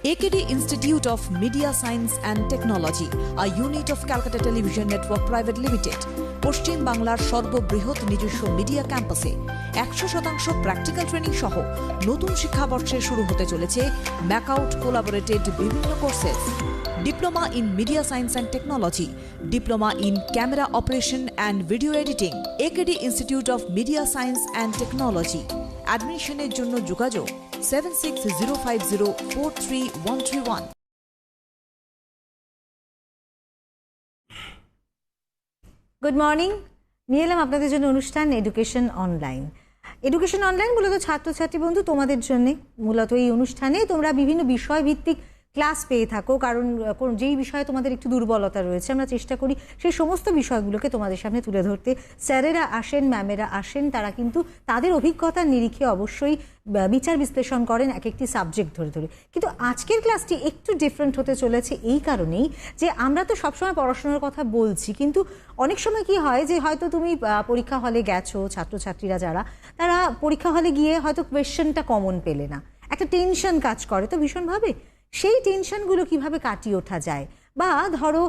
AKD Institute of Media Science and Technology, a unit of Calcutta Television Network Pvt. পশ্চিম বাংলার সর্ববৃহৎ নিজস্ব media ক্যাম্পাসে 100% practical training সহ নতুন শিক্ষাবর্ষে শুরু হতে চলেছে ম্যাকআউট কোলাবোরেটেড বিভিন্ন courses. Diploma in media science and technology, diploma in camera operation and video editing, AKD institute of media science and technology. অ্যাডমিশনের জন্য যোগাযোগ 7605043131। গুড মর্নিং, নিয়ে এলাম আপনাদের জন্য অনুষ্ঠান এডুকেশন অনলাইন। এডুকেশন অনলাইন মূলত ছাত্রছাত্রী বন্ধু তোমাদের জন্য। মূলত এই অনুষ্ঠানে তোমরা বিভিন্ন বিষয় ভিত্তিক ক্লাস পেয়ে থাকো, কারণ যেই বিষয়ে তোমাদের একটু দুর্বলতা রয়েছে আমরা চেষ্টা করি সেই সমস্ত বিষয়গুলোকে তোমাদের সামনে তুলে ধরতে। স্যারেরা আসেন, ম্যামেরা আসেন, তারা কিন্তু তাদের অভিজ্ঞতার নিরিখে অবশ্যই বিচার বিশ্লেষণ করেন এক একটি সাবজেক্ট ধরে ধরে। কিন্তু আজকের ক্লাসটি একটু ডিফারেন্ট হতে চলেছে এই কারণেই যে আমরা তো সবসময় পড়াশোনার কথা বলছি, কিন্তু অনেক সময় কি হয় যে হয়তো তুমি পরীক্ষা হলে গেছো, ছাত্রছাত্রীরা যারা তারা পরীক্ষা হলে গিয়ে হয়তো কোয়েশ্চেনটা কমন পেলে না, একটা টেনশন কাজ করে তো ভীষণভাবে। সেই টেনশনগুলো কিভাবে কাটিয়ে ওঠা যায়, বা ধরো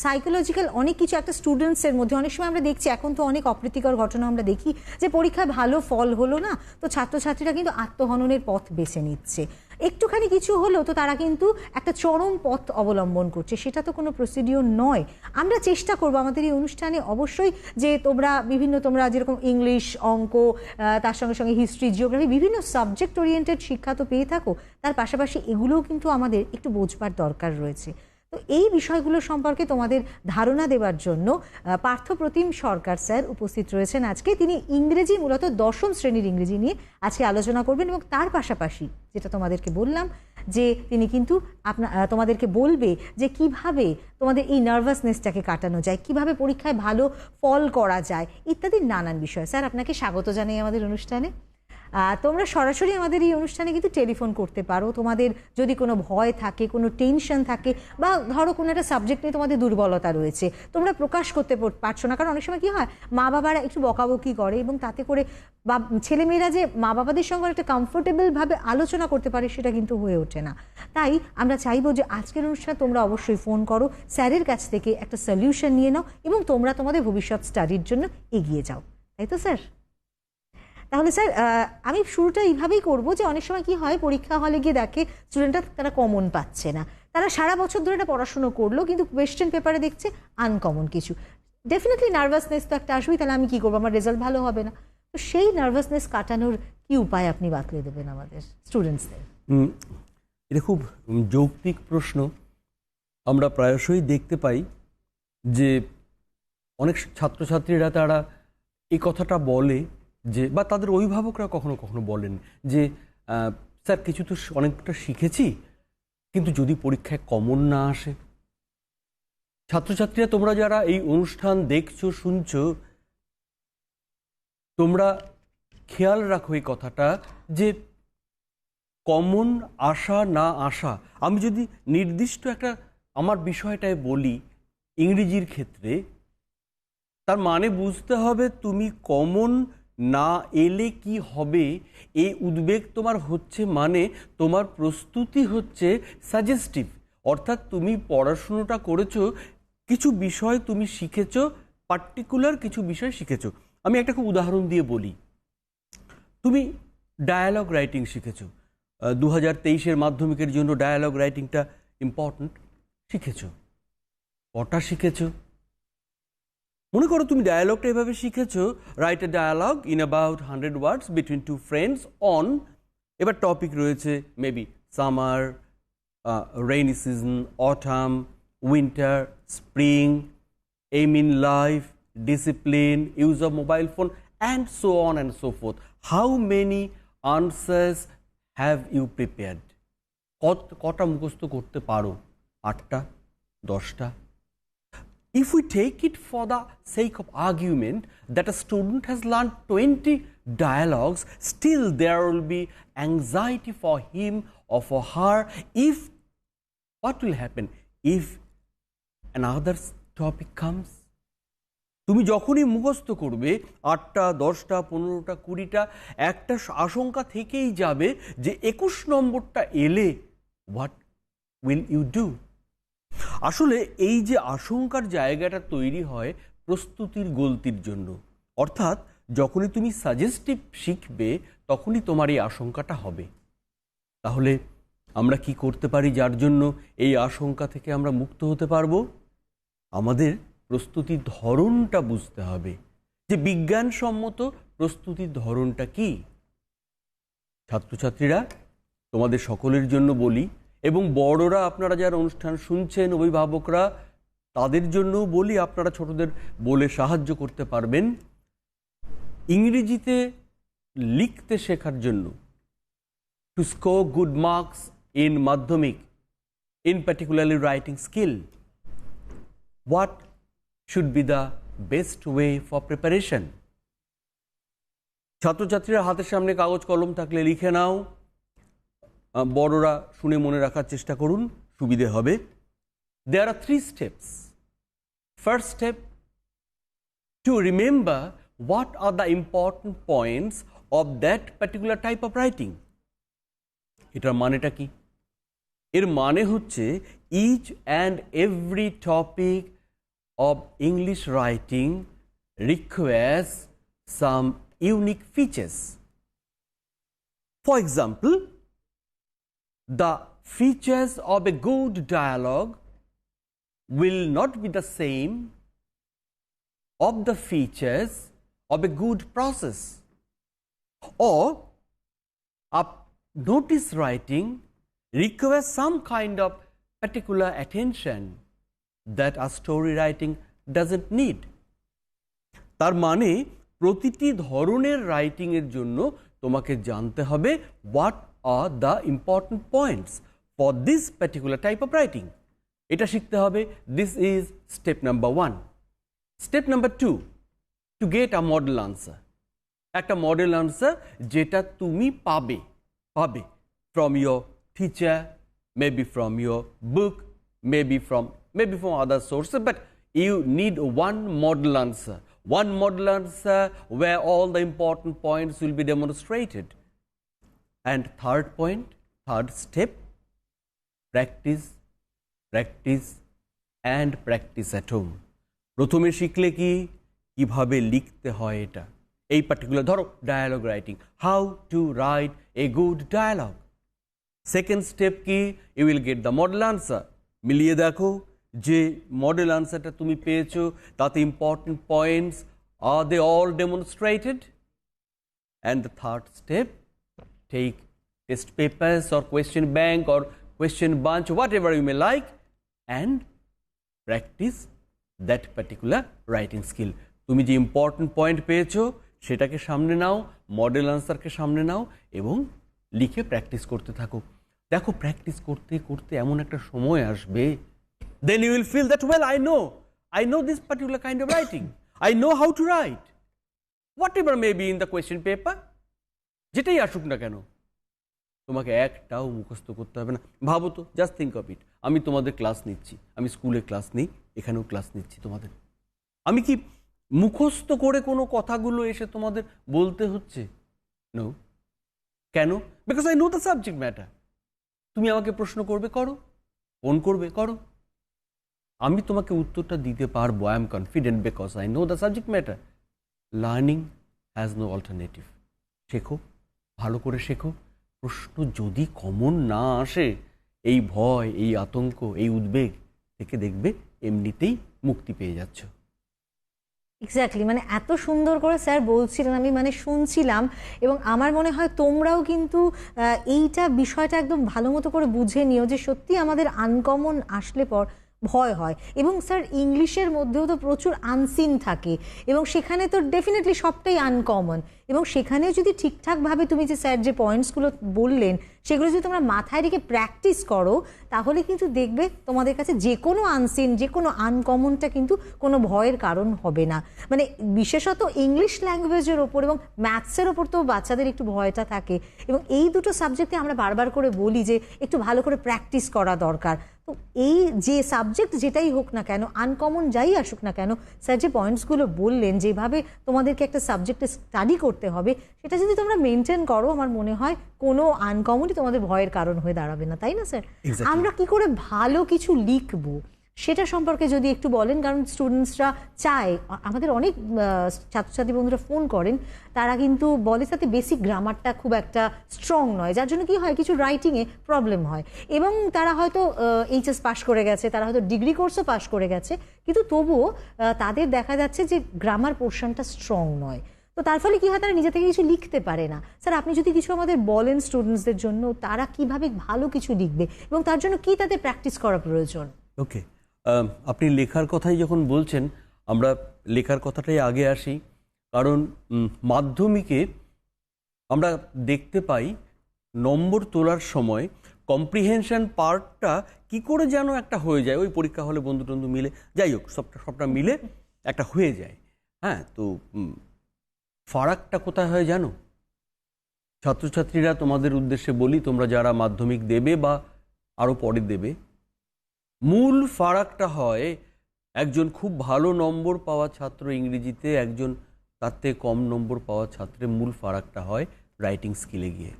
সাইকোলজিক্যাল অনেক কিছু একটা স্টুডেন্টসের মধ্যে অনেক সময় আমরা দেখছি, এখন তো অনেক অপ্রীতিকর ঘটনা আমরা দেখি যে পরীক্ষায় ভালো ফল হলো না, তো ছাত্রছাত্রীরা কিন্তু আত্মহননের পথ বেছে নিচ্ছে। একটুখানি কিছু হলো তো তারা কিন্তু একটা চরম পথ অবলম্বন করছে, সেটা তো কোনো প্রসিডিওর নয়। আমরা চেষ্টা করবো আমাদের এই অনুষ্ঠানে অবশ্যই যে তোমরা যেরকম ইংলিশ, অঙ্ক, তার সঙ্গে সঙ্গে হিস্ট্রি, জিওগ্রাফি, বিভিন্ন সাবজেক্ট ওরিয়েন্টেড শিক্ষা তো পেয়ে থাকো, তার পাশাপাশি এগুলোও কিন্তু আমাদের একটু বোঝবার দরকার রয়েছে। তো এই বিষয়গুলো সম্পর্কে তোমাদের ধারণা দেওয়ার জন্য পার্থপ্রতিম সরকার স্যার উপস্থিত রয়েছেন আজকে। তিনি ইংরেজি, মূলত 10ম শ্রেণীর ইংরেজি নিয়ে আজকে আলোচনা করবেন, এবং তার পাশাপাশি যেটা তোমাদেরকে বললাম যে তিনি কিন্তু তোমাদেরকে বলবে যে কিভাবে তোমাদের এই নার্ভাসনেসটাকে কাটানো যায়, কিভাবে পরীক্ষায় ভালো ফল করা যায়, ইত্যাদি নানান বিষয়। স্যার, আপনাকে স্বাগত জানাই আমাদের অনুষ্ঠানে। তোমরা সরাসরি আমাদের এই অনুষ্ঠানে কিন্তু টেলিফোন করতে পারো। তোমাদের যদি কোনো ভয় থাকে, কোনো টেনশন থাকে, বা ধরো কোনো একটা সাবজেক্ট নিয়ে তোমাদের দুর্বলতা রয়েছে, তোমরা প্রকাশ করতে পারছো না, কারণ অনেক সময় কী হয় মা বাবারা একটু বকাবকি করে, এবং তাতে করে বা ছেলেমেয়েরা যে মা বাবাদের সঙ্গে একটা কমফোর্টেবলভাবে আলোচনা করতে পারে সেটা কিন্তু হয়ে ওঠে না। তাই আমরা চাইবো যে আজকের অনুষ্ঠানে তোমরা অবশ্যই ফোন করো, স্যারের কাছ থেকে একটা সলিউশন নিয়ে নাও, এবং তোমরা তোমাদের ভবিষ্যৎ স্টাডির জন্য এগিয়ে যাও। তাই তো স্যার? তাহলে স্যার আমি শুরুটা এইভাবেই করবো যে অনেক সময় কি হয়, পরীক্ষা হলে গিয়ে দেখে স্টুডেন্টরা তারা কমন পাচ্ছে না, তারা সারা বছর ধরে এটা পড়াশুনো করলো, কিন্তু কোয়েশ্চেন পেপারে দেখছে আনকমন কিছু। ডেফিনেটলি নার্ভাসনেস তো একটা আসবেই, তাহলে আমি কি করবো, আমার রেজাল্ট ভালো হবে না। তো সেই নার্ভাসনেস কাটানোর কি উপায় আপনি বাতলে দেবেন আমাদের স্টুডেন্টসদের? এটা খুব যৌক্তিক প্রশ্ন। আমরা প্রায়শই দেখতে পাই যে অনেক ছাত্রছাত্রীরা তারা এই কথাটা বলে যে, বা তাদের অভিভাবকরা কখনো কখনো বলেন যে স্যার কিছু তো অনেকটা শিখেছি, কিন্তু যদি পরীক্ষায় কমন না আসে। ছাত্রছাত্রীরা তোমরা যারা এই অনুষ্ঠান দেখছো, শুনছো, তোমরা খেয়াল রাখো এই কথাটা যে কমন আসা না আসা, আমি যদি নির্দিষ্ট একটা আমার বিষয়টায় বলি ইংরেজির ক্ষেত্রে, তার মানে বুঝতে হবে তুমি কমন না এলে কি হবে এই উদ্বেগ তোমার হচ্ছে, মানে তোমার প্রস্তুতি হচ্ছে সাজেস্টিভ। অর্থাৎ তুমি পড়াশুনোটা করেছো, কিছু বিষয় তুমি শিখেছো, পার্টিকুলার কিছু বিষয় শিখেছো। আমি একটা খুব উদাহরণ দিয়ে বলি, তুমি ডায়ালগ রাইটিং শিখেছো, 2023-এর মাধ্যমিকের জন্য ডায়ালগ রাইটিংটা ইম্পর্ট্যান্ট, শিখেছো। কটা শিখেছো? মনে করো তুমি ডায়ালগটা এভাবে শিখেছো, right a dialogue in about 100 words between two friends on, এবার টপিক রয়েছে maybe summer, rainy season, autumn, winter, spring, aim in life, discipline, use of mobile phone, and so on and so forth. How many answers have you prepared? কটা মুখস্থ করতে পারো? 8টা, 10টা? If we take it for the sake of argument that a student has learned 20 dialogues, still there will be anxiety for him or for her. If what will happen if another topic comes? তুমি যখনই মুখস্থ করবে 8টা, 10টা, 15টা, 20টা, একটা আশঙ্কা থেকেই যাবে যে 21 নম্বরটা এলে হোয়াট উইল ইউ ডু? আসলে এই যে আশঙ্কার জায়গাটা তৈরি হয় প্রস্তুতির গলতির জন্য, অর্থাৎ যখনই তুমি সাজেস্টিভ শিখবে তখনই তোমার এই আশঙ্কাটা হবে। তাহলে আমরা কি করতে পারি যার জন্য এই আশঙ্কা থেকে আমরা মুক্ত হতে পারবো? আমাদের প্রস্তুতির ধরনটা বুঝতে হবে, যে বিজ্ঞানসম্মত প্রস্তুতির ধরনটা কি। ছাত্রছাত্রীরা, তোমাদের সকলের জন্য বলি, এবং বড়রা আপনারা যারা অনুষ্ঠান শুনছেন, অভিভাবকরা, তাদের জন্যও বলি, আপনারা ছোটদের বলে সাহায্য করতে পারবেন। ইংরেজিতে লিখতে শেখার জন্য, to score good marks in madhyamik, in particularly writing skill, what should be the best way for preparation? ছাত্রছাত্রীরা হাতের সামনে কাগজ কলম থাকলে লিখে নাও, বড়রা শুনে মনে রাখার চেষ্টা করুন, সুবিধে হবে। There are 3 steps. First step, to remember what are the important points of that particular type of writing. এটার মানেটা কি? এর মানে হচ্ছে each and every topic of English writing requires some unique features. For example, the features of a good dialogue will not be the same of the features of a good process, or a notice writing requires some kind of particular attention that a story writing doesn't need. তার মানে প্রতিটি ধরনের writing এর জন্য তোমাকে জানতে হবে what are the important points for this particular type of writing. এটা শিখতে হবে। This is step number 1. Step number 2, to get a model answer. একটা মডেল আনসার যেটা তুমি পাবে from your teacher, maybe from your book, maybe from other sources, but you need one model answer where all the important points will be demonstrated. And third step, practice and practice at home. প্রথমে শিখলে কিভাবে লিখতে হয়, এটা এই particular ধরো dialogue writing, how to write a good dialogue. Second step কি, you will get the model answer. মিলিয়ে দেখো যে মডেল আনসারটা তুমি পেয়েছো তাতে ইম্পর্টেন্ট পয়েন্টস আর they all demonstrated. And the third step, take test papers or question bank or question bunch, whatever you may like, and practice that particular writing skill. তুমি যে ইম্পর্টেন্ট পয়েন্ট পেয়েছো সেটাকে সামনে নাও, model আনসারকে সামনে নাও এবং লিখে practice করতে থাকো। দেখো প্র্যাকটিস করতে করতে এমন একটা সময় আসবে, then you will feel that, well, I know this particular kind of writing, I know how to write, whatever may be in the question paper, যেটাই আসুক না কেন তোমাকে একটাও মুখস্থ করতে হবে না। ভাবো তো, জাস্ট থিঙ্ক অফ ইট, আমি তোমাদের ক্লাস নিচ্ছি, আমি স্কুলে ক্লাস নিই, এখানেও ক্লাস নিচ্ছি তোমাদের। আমি কি মুখস্থ করে কোনো কথাগুলো এসে তোমাদের বলতে হচ্ছে? নো। কেন? Because I know the subject matter. তুমি আমাকে প্রশ্ন করবে, করো, ফোন করবে, করো, আমি তোমাকে উত্তরটা দিতে পারবো। I am confident because I know the subject matter. Learning has no alternative. শেখো, ভালো করে শেখো। প্রশ্ন যদি কমন না আসে, এই ভয়, এই আতঙ্ক, এই উদ্বেগ থেকে দেখবে এমনিতেই মুক্তি পেয়ে যাচ্ছ। এক্স্যাক্টলি, মানে এত সুন্দর করে স্যার বলছিলেন, আমি মানে শুনছিলাম, এবং আমার মনে হয় তোমরাও কিন্তু এইটা বিষয়টা একদম ভালো মতো করে বুঝে নিও যে সত্যি আমাদের আনকমন আসলে পর ভয় হয়। এবং স্যার ইংলিশের মধ্যেও তো প্রচুর আনসিন থাকে এবং সেখানে তো ডেফিনেটলি সবটাই আনকমন, এবং সেখানেও যদি ঠিকঠাকভাবে তুমি যে স্যার যে পয়েন্টসগুলো বললেন সেগুলো যদি তোমরা মাথায় রেখে প্র্যাকটিস করো তাহলে কিন্তু দেখবে তোমাদের কাছে যে কোনো আনসিন, যে কোনো আনকমনটা কিন্তু কোনো ভয়ের কারণ হবে না। মানে বিশেষত ইংলিশ ল্যাঙ্গুয়েজের ওপর এবং ম্যাথসের ওপর তো বাচ্চাদের একটু ভয়টা থাকে, এবং এই দুটো সাবজেক্টে আমরা বারবার করে বলি যে একটু ভালো করে প্র্যাকটিস করা দরকার। তো এই যে সাবজেক্ট যেটাই হোক না কেন, আনকমন যাই আসুক না কেন, স্যার যে পয়েন্টসগুলো বললেন যেভাবে তোমাদেরকে একটা সাবজেক্টে স্টাডি করতে হবে, সেটা যদি তোমরা মেনটেন করো আমার মনে হয় কোনো আনকমনই তোমাদের ভয়ের কারণ হয়ে দাঁড়াবে না, তাই না স্যার? আমরা কি করে ভালো কিছু লিখবো সেটা সম্পর্কে যদি একটু বলেন, কারণ স্টুডেন্টসরা চায়, আমাদের অনেক ছাত্রছাত্রী বন্ধুরা ফোন করেন, তারা কিন্তু বলে তাতে বেসিক গ্রামারটা খুব একটা স্ট্রং নয়, যার জন্য কি হয় কিছু রাইটিংয়ে প্রবলেম হয়, এবং তারা হয়তো এইচএস পাশ করে গেছে, তারা হয়তো ডিগ্রি কোর্সও পাশ করে গেছে, কিন্তু তবুও তাদের দেখা যাচ্ছে যে গ্রামার পোর্শনটা স্ট্রং নয়। তো তার ফলে কি হয়, তারা নিজে থেকে কিছু লিখতে পারে না। স্যার আপনি যদি কিছু আমাদের বলেন স্টুডেন্টসদের জন্য তারা কিভাবে ভালো কিছু লিখবে এবং তার জন্য কি তাদের প্র্যাকটিস করা প্রয়োজন? ওকে, আপনি লেখার কথাই যখন বলছেন, আমরা লেখার কথাটাই আগে আসি। কারণ মাধ্যমিকে আমরা দেখতে পাই নম্বর তোলার সময় কম্প্রিহেনশন পার্টটা কি করে যেন একটা হয়ে যায়, ওই পরীক্ষা হলে বন্ধু টন্ধু মিলে, যাই হোক সবটা মিলে একটা হয়ে যায়। হ্যাঁ, তো ফারাকটা কোথায় হয় জানো? ছাত্রছাত্রীরা, তোমাদের উদ্দেশ্যে বলি, তোমরা যারা মাধ্যমিক দেবে বা আরও পরে দেবে, মূল ফারাকটা হয় একজন খুব ভালো নম্বর পাওয়া ছাত্র ইংরেজিতে, একজন তার থেকে কম নম্বর পাওয়া ছাত্রের মূল ফারাকটা হয় রাইটিং স্কিলে গিয়ে।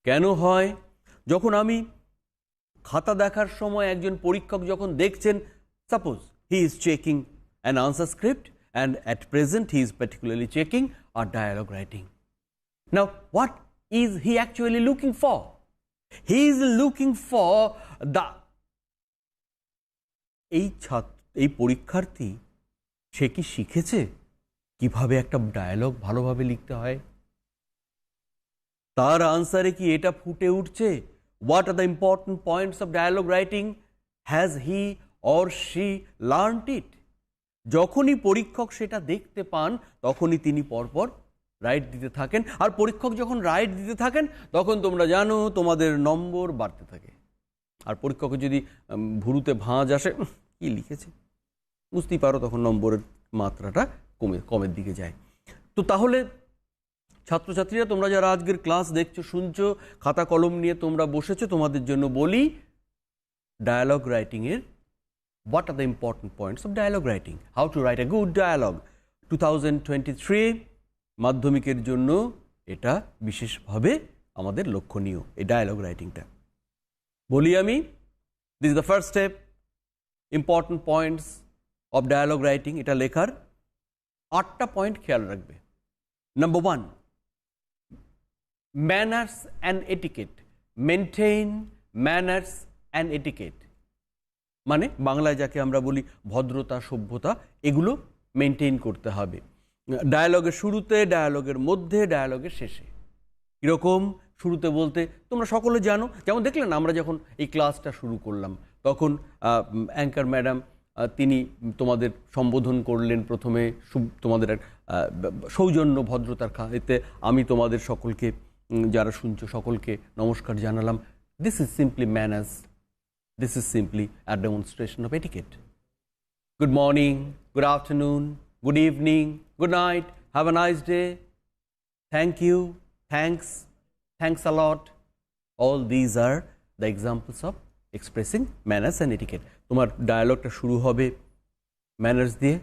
কেন হয়? যখন আমি খাতা দেখার সময় একজন পরীক্ষক যখন দেখছেন, suppose he is checking an answer script and at present he is particularly checking our dialogue writing. Now what is he actually looking for? He is looking for the এই পরীক্ষার্থী সে কি শিখেছে কিভাবে একটা ডায়ালগ ভালোভাবে লিখতে হয়? তার আনসারে কি এটা ফুটে উঠছে? What are the important points of dialogue writing? Has he or she learned it? যখনই পরীক্ষক সেটা দেখতে পান তখনই তিনি পরপর রাইট দিতে থাকেন, আর পরীক্ষক যখন রাইট দিতে থাকেন তখন তোমরা জানো তোমাদের নম্বর বাড়তে থাকে। আর পরীক্ষকের যদি ভুরুতে ভাঁজ আসে, কি লিখেছে, বুঝতেই পারো তখন নম্বরের মাত্রাটা কমের দিকে যায়। তো তাহলে ছাত্রছাত্রীরা, তোমরা যারা আজকের ক্লাস দেখছো, শুনছো, খাতা কলম নিয়ে তোমরা বসেছো, তোমাদের জন্য বলি dialogue রাইটিংয়ের what are the important points of dialogue writing, how to write a good dialogue। 2023 মাধ্যমিকের জন্য এটা বিশেষভাবে আমাদের লক্ষণীয়, এই ডায়ালগ রাইটিংটা। বলি আমি, this is the first step, important points of dialogue writing. এটা লেখার 8টা পয়েন্ট খেয়াল রাখবে। Number 1, manners and etiquette. Maintain manners and etiquette, মানে বাংলায় যাকে আমরা বলি ভদ্রতা, সভ্যতা, এগুলো মেনটেইন করতে হবে ডায়ালগের শুরুতে, ডায়ালগের মধ্যে, ডায়ালগের শেষে। কীরকম? শুরুতে বলতে তোমরা সকলে জানো, যেমন দেখলেন আমরা যখন এই ক্লাসটা শুরু করলাম তখন অ্যাঙ্কার ম্যাডাম তিনি তোমাদের সম্বোধন করলেন প্রথমে, তোমাদের সৌজন্য ভদ্রতার এতে আমি তোমাদের সকলকে, যারা শুনছো সকলকে নমস্কার জানালাম। This is simply manners, this is simply a demonstration of etiquette. Good morning, good afternoon, good evening, good night, have a nice day, thank you, thanks a lot. All these are the examples of expressing manners and etiquette. তোমার ডায়ালগটা শুরু হবে manners দিয়ে,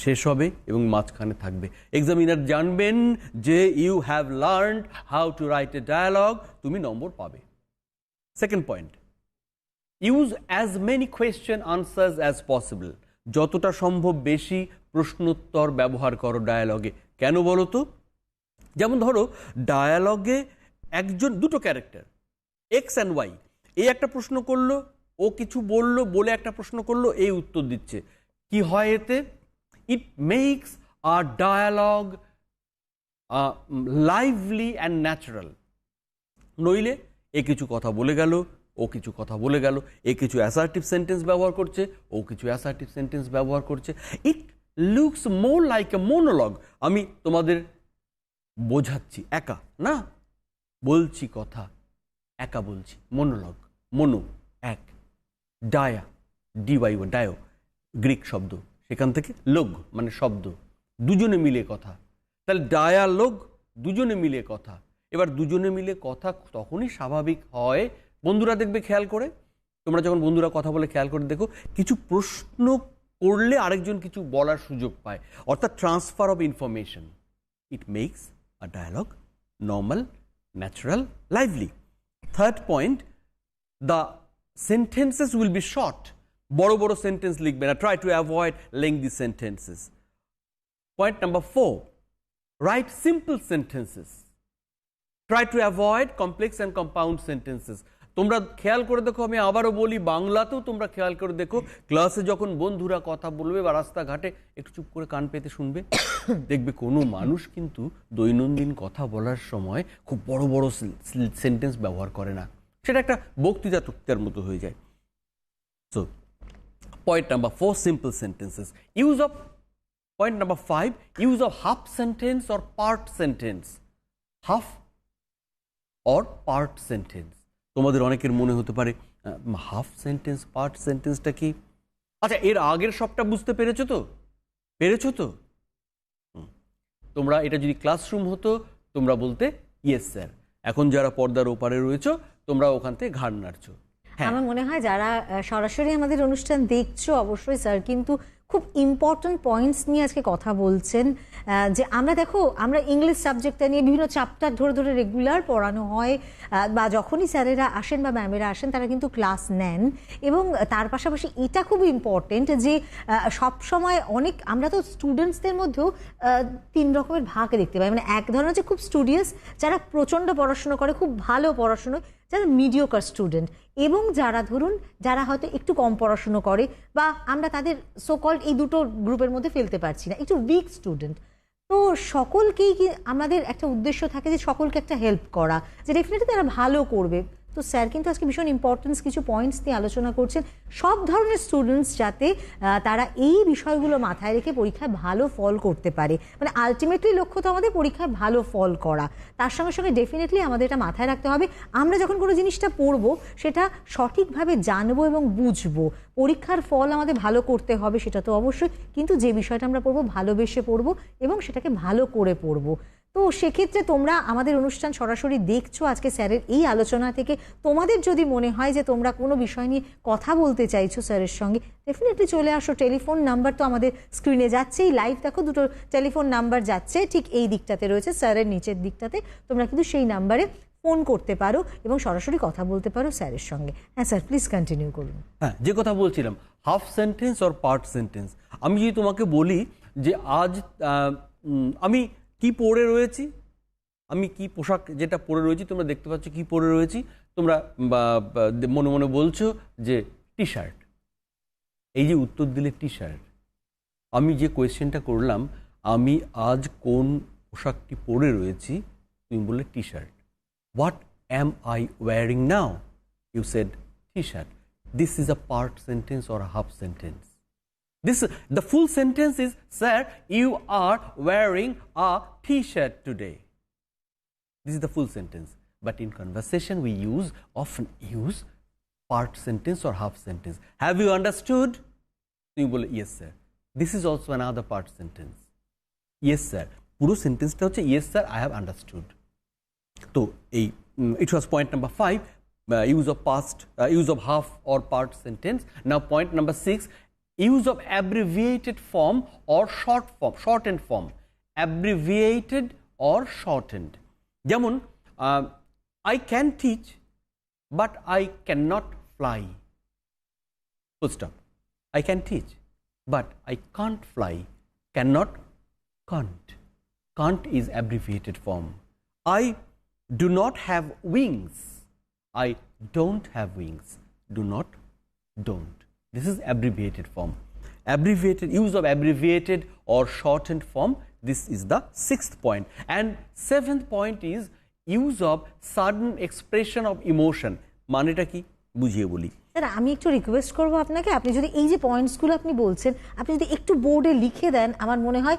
শেষ হবে এবং মাঝখানে থাকবে। Examiner জানবেন যে you have learned how to write a dialogue, তুমি নম্বর পাবে। Second point, use as many question answers as possible. যতটা সম্ভব বেশি প্রশ্নোত্তর ব্যবহার করো ডায়ালগে। কেন বলো তো? যেমন ধরো ডায়ালগে দুটো ক্যারেক্টার এক্স অ্যান্ড ওয়াই, এই একটা প্রশ্ন করলো, ও কিছু বললো, বলে একটা প্রশ্ন করলো, এই উত্তর দিচ্ছে। কি হয় এতে? It makes a dialogue lively and natural. নইলে এ কিছু কথা বলে গেল, ও কিছু কথা বলে গেল, এ কিছু অ্যাসার্টিভ সেন্টেন্স ব্যবহার করছে, ও কিছু অ্যাসার্টিভ সেন্টেন্স ব্যবহার করছে। It looks more like a মোনোলগ। আমি তোমাদের বোঝাচ্ছি, একা না বলছি কথা, একা বলছি, মোনোলগ, মোনো এক, ডায়া ডিওয়াই ডায়ো গ্রিক শব্দ, সেখান থেকে লোগ মানে শব্দ, দুজনে মিলে কথা। তাহলে ডায়ালগ দুজনে মিলে কথা। এবার দুজনে মিলে কথা তখনই স্বাভাবিক হয়, বন্ধুরা দেখবে খেয়াল করে, তোমরা যখন বন্ধুরা কথা বলে খেয়াল করে দেখো, কিছু প্রশ্ন করলে আরেকজন কিছু বলার সুযোগ পায়, অর্থাৎ transfer of information. It makes a dialogue normal, natural, lively. Third point, the sentences will be short. বড় বড় সেন্টেন্স লিখবে না, try to avoid lengthy sentences. Point number 4, write simple sentences. Try to avoid complex and compound sentences. তোমরা খেয়াল করে দেখো, আমি আবারও বলি, বাংলাতেও তোমরা খেয়াল করে দেখো, ক্লাসে যখন বন্ধুরা কথা বলবে বা রাস্তাঘাটে একটু চুপ করে কান পেতে শুনবে, দেখবে কোনো মানুষ কিন্তু দৈনন্দিন কথা বলার সময় খুব বড় বড় সেন্টেন্স ব্যবহার করে না, সেটা একটা বক্তৃতা টুকতার মতো হয়ে যায়। So point number 4, simple sentences. Use of Point number 5, use of half sentence or part sentence. Half or part sentence. তোমাদের অনেকের মনে হতে পারে হাফ সেন্টেন্স, পার্ট সেন্টেন্সটা কি? আচ্ছা, এর আগের সবটা বুঝতে পেরেছো তো? তোমরা এটা যদি ক্লাসরুম হতো তোমরা বলতে ইয়েস স্যার। এখন যারা পর্দার ওপারে রয়েছো তোমরা ওখান থেকে ঘাড় নাড়ছো। আমার মনে হয় যারা সরাসরি আমাদের অনুষ্ঠান দেখছো, অবশ্যই স্যার কিন্তু খুব ইম্পর্টেন্ট পয়েন্টস নিয়ে আজকে কথা বলছেন। যে আমরা ইংলিশ সাবজেক্টটা নিয়ে বিভিন্ন চ্যাপ্টার ধরে ধরে রেগুলার পড়ানো হয়, বা যখনই স্যারেরা আসেন বা ম্যামেরা আসেন তারা কিন্তু ক্লাস নেন। এবং তার পাশাপাশি এটা খুব ইম্পর্টেন্ট যে সবসময় আমরা তো স্টুডেন্টসদের মধ্যেও 3 রকমের ভাগ দেখতে পাই। মানে এক ধরনের হচ্ছে খুব স্টুডিয়াস, যারা প্রচণ্ড পড়াশুনো করে, খুব ভালো পড়াশুনো, যারা মিডিওকার স্টুডেন্ট, এবং যারা হয়তো একটু কম পড়াশুনো করে, বা আমরা তাদের সোকল্ড এই দুটো গ্রুপের মধ্যে ফেলতে পারছি না, একটু উইক স্টুডেন্ট। তো সকলকেই আমাদের একটা উদ্দেশ্য থাকে যে সকলকে একটা হেল্প করা, যে ডেফিনেটলি তারা ভালো করবে। তো স্যার কিন্তু আজকে ভীষণ ইম্পর্টেন্স কিছু পয়েন্টস নিয়ে আলোচনা করছেন, সব ধরনের স্টুডেন্টস যাতে তারা এই বিষয়গুলো মাথায় রেখে পরীক্ষায় ভালো ফল করতে পারে। মানে আলটিমেটলি লক্ষ্য তো আমাদের পরীক্ষায় ভালো ফল করা, তার সঙ্গে সঙ্গে ডেফিনেটলি আমাদের এটা মাথায় রাখতে হবে, আমরা যখন কোনো জিনিসটা পড়বো সেটা সঠিকভাবে জানবো এবং বুঝবো। পরীক্ষার ফল আমাদের ভালো করতে হবে সেটা তো অবশ্যই, কিন্তু যে বিষয়টা আমরা পড়বো ভালোবেসে পড়বো এবং সেটাকে ভালো করে পড়বো। তো সেক্ষেত্রে তোমরা আমাদের অনুষ্ঠান সরাসরি দেখছো আজকে স্যারের এই আলোচনা থেকে, তোমাদের যদি মনে হয় যে তোমরা কোনো বিষয় নিয়ে কথা বলতে চাইছো স্যারের সঙ্গে, ডেফিনেটলি চলে আসো। টেলিফোন নাম্বার তো আমাদের স্ক্রিনে যাচ্ছেই, লাইভ দেখো দুটো টেলিফোন নাম্বার যাচ্ছে, ঠিক এই দিকটাতে রয়েছে, স্যারের নিচের দিকটাতে। তোমরা কিন্তু সেই নাম্বারে ফোন করতে পারো এবং সরাসরি কথা বলতে পারো স্যারের সঙ্গে। হ্যাঁ স্যার, প্লিজ কন্টিনিউ করুন। হ্যাঁ, যে কথা বলছিলাম, half sentence or part sentence. আমি যদি তোমাকে বলি যে আজ আমি কি পরে রয়েছি, আমি কি পোশাক যেটা পরে রয়েছি, তোমরা দেখতে পাচ্ছ কি পরে রয়েছি, তোমরা মনে মনে বলছো যে টি শার্ট। এই যে উত্তর দিলে টি শার্ট, আমি যে কোয়েশ্চেনটা করলাম, আমি আজ কোন পোশাকটি পরে রয়েছি, তুমি বললে T shirt. What am I wearing now? You said T shirt. This is a part sentence or a half sentence? The full sentence is, sir, you are wearing a t-shirt today. This is the full sentence. But in conversation, we often use part sentence or half sentence. Have you understood? You will, yes, sir. This is also another part sentence. Yes, sir. Puro sentence ta hocche, yes, sir, I have understood. So, it was point number 5, use of half or part sentence. Now, point number 6. Use of abbreviated form or shortened form. Abbreviated or shortened. যেমন I can teach but I cannot fly. Full stop. I can teach but I can't fly. Cannot, can't. Can't is abbreviated form. I do not have wings. I don't have wings. Do not, don't. This is abbreviated form. Use of abbreviated or shortened form. This is the 6th point. And 7th point is use of sudden expression of emotion. মানেটা কি বুঝিয়ে বলি। Sir, আমি একটু request করবো আপনাকে, আপনি যদি এই যে পয়েন্টসগুলো আপনি বলছেন, আপনি যদি একটু বোর্ডে লিখে দেন, আমার মনে হয়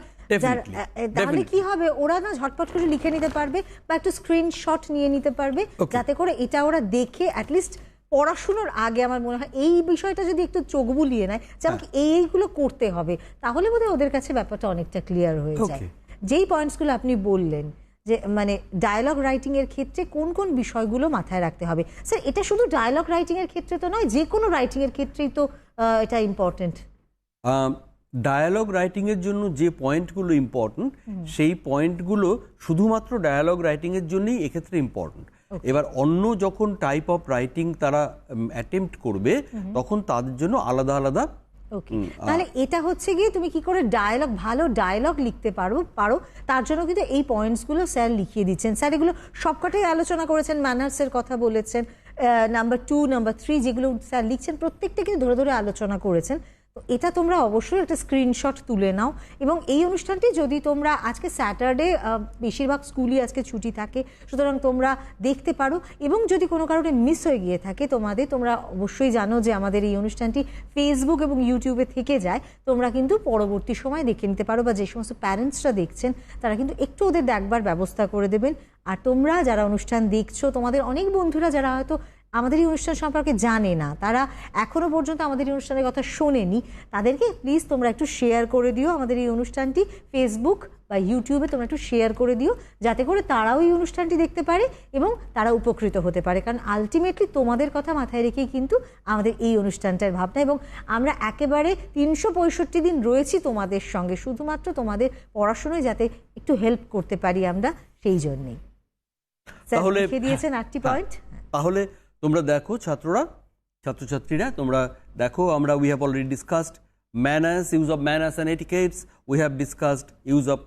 তাহলে কি হবে, ওরা না ঝটপট করে লিখে নিতে পারবে বা একটু স্ক্রিনশট নিয়ে নিতে পারবে, যাতে করে এটা ওরা দেখে অ্যাটলিস্ট পড়াশুনোর আগে আমার মনে হয় এই বিষয়টা যদি একটু চোখ বুলিয়ে নেয় যে আমাকে এইগুলো করতে হবে, তাহলে বোধহয় ওদের কাছে ব্যাপারটা অনেকটা ক্লিয়ার হয়ে যায়। যেই পয়েন্টসগুলো আপনি বললেন, যে মানে ডায়ালগ রাইটিং এর ক্ষেত্রে কোন কোন বিষয়গুলো মাথায় রাখতে হবে। স্যার এটা শুধু ডায়ালগ রাইটিং এর ক্ষেত্রে তো নয়, যে কোনো রাইটিং এর ক্ষেত্রেই তো এটা ইম্পর্টেন্ট। ডায়ালগ রাইটিংয়ের জন্য যে পয়েন্টগুলো ইম্পর্টেন্ট সেই পয়েন্টগুলো শুধুমাত্র ডায়ালগ রাইটিংয়ের জন্যই এক্ষেত্রে ইম্পর্টেন্ট। এবার অন্য যখন টাইপ অফ রাইটিং তারা অ্যাটেম্প্ট করবে তখন তাদের জন্য আলাদা আলাদা। ওকে, তাহলে এটা হচ্ছে গিয়ে তুমি কি করে ডায়ালগ, ভালো ডায়ালগ লিখতে পারো তার জন্য কিন্তু এই পয়েন্টসগুলো স্যার লিখিয়ে দিচ্ছেন। স্যার এগুলো সবকটাই আলোচনা করেছেন, ম্যানার্সের কথা বলেছেন, নাম্বার 2 নাম্বার 3 যেগুলো স্যার লিখছেন প্রত্যেকটা কিন্তু ধরে ধরে আলোচনা করেছেন। তো এটা তোমরা অবশ্যই একটা স্ক্রিনশট তুলে নাও। এবং এই অনুষ্ঠানটি যদি তোমরা আজকে স্যাটারডে, বেশিরভাগ স্কুলই আজকে ছুটি থাকে, সুতরাং তোমরা দেখতে পারো। এবং যদি কোনো কারণে মিস হয়ে গিয়ে থাকে তোমরা অবশ্যই জানো যে আমাদের এই অনুষ্ঠানটি ফেসবুক এবং ইউটিউবে থেকে যায়, তোমরা কিন্তু পরবর্তী সময় দেখে নিতে পারো, বা যে সমস্ত প্যারেন্টসরা দেখছেন তারা কিন্তু একটু ওদের দেখবার ব্যবস্থা করে দেবেন। আর তোমরা যারা অনুষ্ঠান দেখছো, তোমাদের অনেক বন্ধুরা যারা হয়তো আমাদের এই অনুষ্ঠান সম্পর্কে জানে না, তারা এখনো পর্যন্ত আমাদের এই অনুষ্ঠানের কথা শোনেনি, তাদেরকে প্লিজ তোমরা একটু শেয়ার করে দিও। আমাদের এই অনুষ্ঠানটি ফেসবুক বা ইউটিউবে তোমরা একটু শেয়ার করে দিও, যাতে করে তারাও এই অনুষ্ঠানটি দেখতে পারে এবং তারা উপকৃত হতে পারে। কারণ আলটিমেটলি তোমাদের কথা মাথায় রেখেই কিন্তু আমাদের এই অনুষ্ঠানটার ভাবনা, এবং আমরা একেবারে 365 দিন রয়েছি তোমাদের সঙ্গে, শুধুমাত্র তোমাদের পড়াশোনায় যাতে একটু হেল্প করতে পারি আমরা, সেই জন্যেই। তাহলে লিখে দিয়েছেন 8টি পয়েন্ট। তাহলে তোমরা দেখো ছাত্রছাত্রীরা তোমরা দেখো, আমরা we have already discussed manners, use of manners and etiquettes. We have discussed use of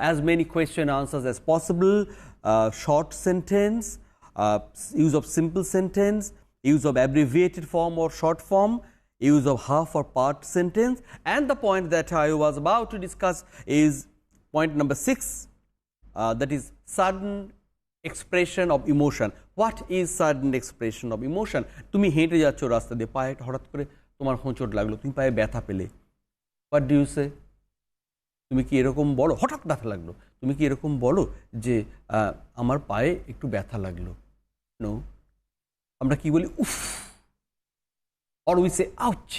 as many question answers as possible, short sentence, use of simple sentence, use of abbreviated form or short form, use of half or part sentence, and the point that I was about to discuss is point number 6, that is sudden expression of emotion. What is sudden expression of emotion? তুমি হেঁটে যাচ্ছ রাস্তা দিয়ে, পায়ে হঠাৎ করে তোমার হোঁচট লাগলো, তুমি পায়ে ব্যথা পেলে, what do you say? তুমি কি এরকম বলো, হঠাৎ ব্যথা লাগলো, তুমি কি এরকম বলো যে আমার পায়ে একটু ব্যথা লাগলো? নো, আমরা কি বলি? উফ, or we say ouch.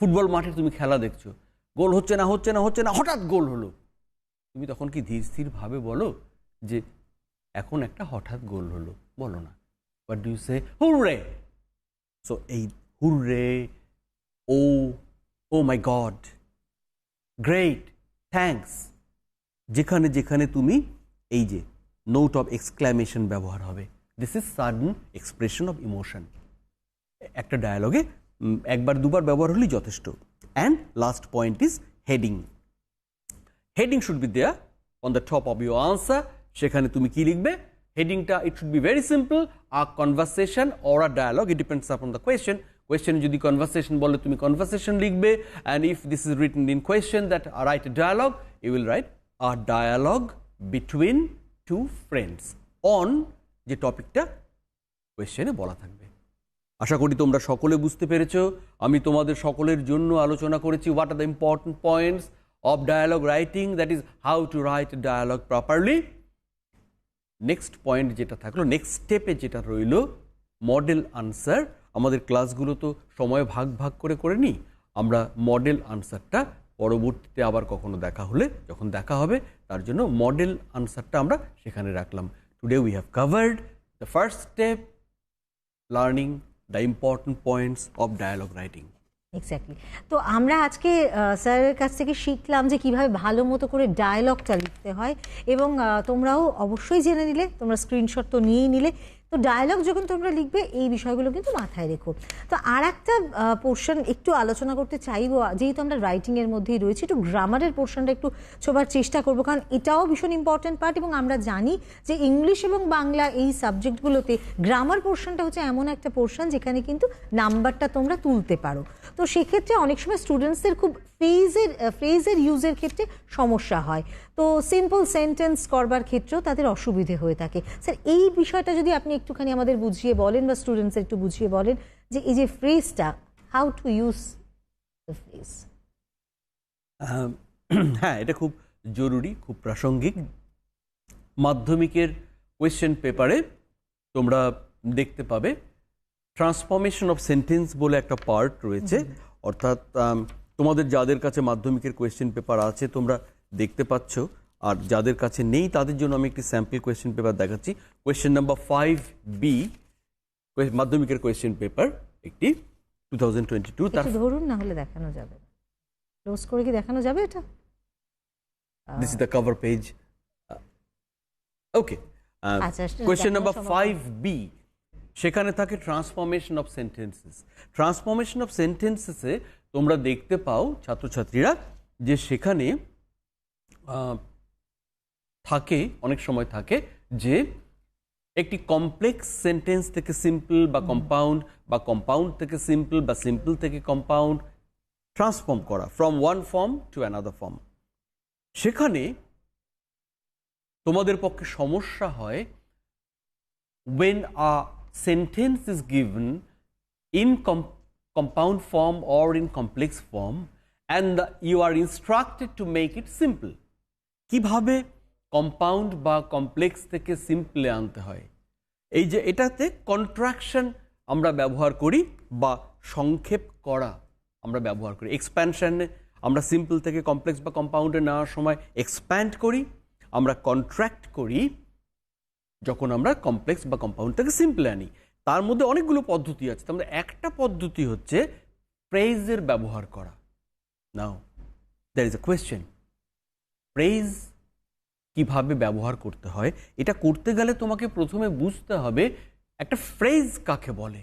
Football মাঠে তুমি খেলা দেখছো, গোল হচ্ছে না হঠাৎ গোল হলো, তুমি তখন কি ধীর স্থির ভাবে বলো যে এখন একটা হঠাৎ গোল হলো? বলো না। What do you say? Hurray. So এই hurray, oh my God, great, thanks, যেখানে যেখানে তুমি এই যে নোট অফ এক্সক্লামেশন ব্যবহার হবে, this is sudden expression of emotion. একটা ডায়ালগে একবার দুবার ব্যবহার হলেই যথেষ্ট। And last point is heading. Heading should be there on the top of your answer. সেখানে তুমি কি লিখবে? হেডিংটা it should be very simple, a conversation or a dialogue, it depends upon the question. Question যদি conversation বলে তুমি conversation লিখবে, and if this is written in question that write a dialogue, you will write a dialogue between two friends on যে টপিকটা কোয়েশ্চেনে বলা থাকবে। আশা করি তোমরা সকলে বুঝতে পেরেছো। আমি তোমাদের সকলের জন্য আলোচনা করেছি what are the important points of dialogue writing, that is how to write dialogue properly. Next point যেটা থাকলো, নেক্সট স্টেপে যেটা রইল, মডেল আনসার। আমাদের ক্লাসগুলো তো সময় ভাগ ভাগ করে নিই, আমরা মডেল আনসারটা পরবর্তীতে আবার কখনো যখন দেখা হবে তার জন্য মডেল আনসারটা আমরা সেখানে রাখলাম। Today we have covered the first step, learning the important points of dialogue writing. Exactly. তো আমরা আজকে স্যারের কাছ থেকে শিখলাম যে কিভাবে ভালো মতো করে ডায়ালগটা লিখতে হয়, এবং তোমরাও অবশ্যই জেনে নিলে, তোমরা স্ক্রিনশট তো নিয়েই নিলে। তো ডায়ালগ যখন তোমরা লিখবে এই বিষয়গুলো কিন্তু মাথায় রেখো। তো আর একটা পোর্শন একটু আলোচনা করতে চাইবো, যেহেতু আমরা রাইটিংয়ের মধ্যেই রয়েছি, একটু গ্রামারের পোর্শনটা একটু ছোবার চেষ্টা করবো, কারণ এটাও ভীষণ ইম্পর্টেন্ট পার্ট। এবং আমরা জানি যে ইংলিশ এবং বাংলা এই সাবজেক্টগুলোতে গ্রামার পোর্শনটা হচ্ছে এমন একটা পোর্শন যেখানে কিন্তু নাম্বারটা তোমরা তুলতে পারো। তো সেক্ষেত্রে অনেক সময় স্টুডেন্টসদের খুব ফ্রেজের ইউজের ক্ষেত্রে সমস্যা হয়, তো সিম্পল সেন্টেন্স করবার ক্ষেত্রেও তাদের অসুবিধে হয়ে থাকে। স্যার এই বিষয়টা যদি আপনি একটুখানি আমাদের বুঝিয়ে বলেন, বা স্টুডেন্টসের একটু বুঝিয়ে বলেন যে এই যে ফ্রেজটা, how to use the phrase. হ্যাঁ, এটা খুব জরুরি, খুব প্রাসঙ্গিক। মাধ্যমিকের কোয়েশ্চেন পেপারে তোমরা দেখতে পাবে ট্রান্সফরমেশন অফ সেন্টেন্স বলে একটা পার্ট রয়েছে। অর্থাৎ তোমাদের যাদের কাছে মাধ্যমিকের কোয়েশ্চেন পেপার আছে তোমরা দেখতে পাচ্ছ আর যাদের কাছে নেই তাদের জন্য আমি একটি স্যাম্পল কোয়েশ্চেন পেপার দেখাচ্ছি। কোয়েশ্চেন নাম্বার 5B, মাধ্যমিকের কোয়েশ্চেন পেপার একটি 2022। তার ধরুন, না হলে দেখানো যাবে, ক্লোজ করে কি দেখানো যাবে এটা? This is the cover page. Okay, question number 5B, সেখানে থাকে transformation of sentences. Transformation of সেন্টেন্সেসে তোমরা দেখতে পাও ছাত্রছাত্রীরা যে সেখানে থাকে, অনেক সময় থাকে যে একটি কমপ্লেক্স সেন্টেন্স থেকে সিম্পল বা কম্পাউন্ড, বা কম্পাউন্ড থেকে সিম্পল বা সিম্পল থেকে কম্পাউন্ড ট্রান্সফর্ম করা, from one form to another form. সেখানে তোমাদের পক্ষে সমস্যা হয় when a sentence is given in compound form or in complex form and you are instructed to make it simple. কিভাবে কম্পাউন্ড বা কমপ্লেক্স থেকে সিম্পলে আনতে হয়, এই যে এটাতে কন্ট্রাকশন আমরা ব্যবহার করি বা সংক্ষেপ করা আমরা ব্যবহার করি। এক্সপ্যানশনে আমরা সিম্পল থেকে কমপ্লেক্স বা কম্পাউন্ডে নেওয়ার সময় এক্সপ্যান্ড করি, আমরা কন্ট্রাক্ট করি যখন আমরা কমপ্লেক্স বা কম্পাউন্ড থেকে সিম্পলে আনি। তার মধ্যে অনেকগুলো পদ্ধতি আছে, তার মধ্যে একটা পদ্ধতি হচ্ছে ফ্রেজের ব্যবহার করা। Now there is a question, phrase কিভাবে ব্যবহার করতে হয়? এটা করতে গেলে তোমাকে প্রথমে বুঝতে হবে একটা ফ্রেজ কাকে বলে।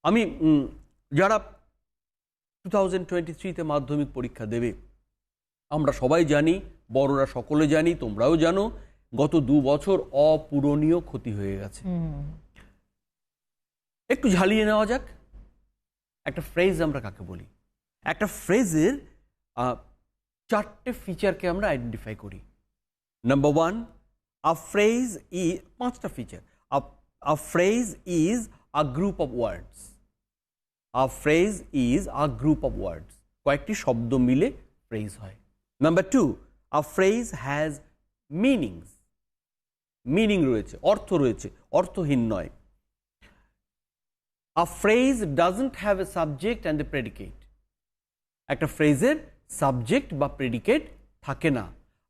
আমি যারা 2023-তে মাধ্যমিক পরীক্ষা দেবে, আমরা সবাই জানি, বড়রা সকলে জানি, তোমরাও জানো, গত 2 বছর অপূরণীয় ক্ষতি হয়ে গেছে। একটু ঝালিয়ে নেওয়া যাক, একটা ফ্রেজ আমরা কাকে বলি। একটা ফ্রেজের 4টে ফিচারকে আমরা আইডেন্টিফাই করি। নাম্বার 1, আ ফ্রেজ ইজ 5টা feature. A phrase is a group of words. A phrase is a group of ওয়ার্ডস, কয়েকটি শব্দ মিলে ফ্রেজ হয়। Number 2, a phrase has meanings. Meaning রয়েছে, অর্থ রয়েছে, অর্থহীন নয়। আ phrase doesn't have a subject and a predicate. একটা ফ্রেজের সাবজেক্ট বা প্রেডিকেট থাকে না।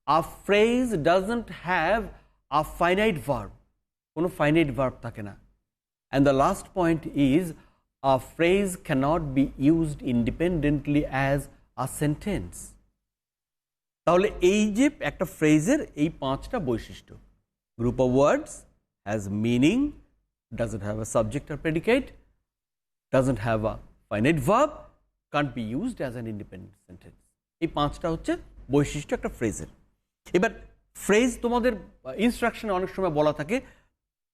আ phrase doesn't have a finite verb, কোনো ফাইনাইট ভার্ব থাকে না। And the last point is a phrase cannot be used independently as a sentence. তাহলে এই যে একটা ফ্রেজের এই 5টা বৈশিষ্ট্য, group of words, has meaning, doesn't have a subject or predicate, doesn't have a finite verb, can't be used as an independent sentence. এই 5টা হচ্ছে বৈশিষ্ট্য একটা ফ্রেজের। এবার ফ্রেজ তোমাদের ইনস্ট্রাকশনে অনেক সময় বলা থাকে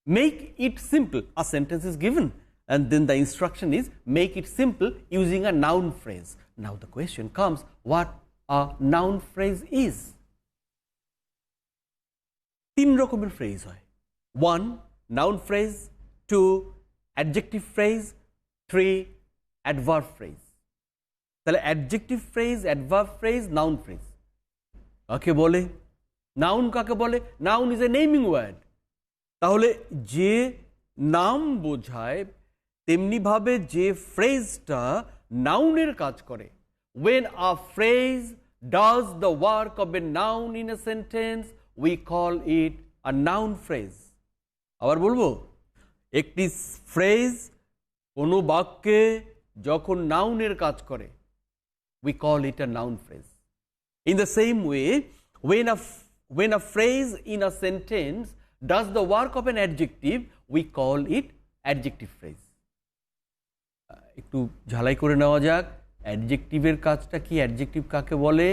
make it simple, a sentence is given and then the instruction is make it simple using a noun phrase. Now the question comes, what a noun phrase is? 3 রকমের ফ্রেজ হয়। 1, noun phrase, 2, adjective phrase, 3, adverb phrase. তাহলে adjective phrase, adverb phrase, noun phrase কাকে বলে? Noun কাকে বলে? Noun is a naming word. তাহলে যে নাম বোঝায় তেমনিভাবে যে ফ্রেজটা নাউনের কাজ করে, when a phrase does the work of a noun in a sentence we call it a noun phrase. আবার বলবো, একটি ফ্রেজ কোনো বাক্যে যখন নাউনের কাজ করে we call it a noun phrase. In the same way, when a phrase in a sentence does the work of an adjective we call it adjective phrase. একটু ঝালাই করে নেওয়া যাক, অ্যাডজেক্টিভের কাজটা কি? অ্যাডজেক্টিভ কাকে বলে?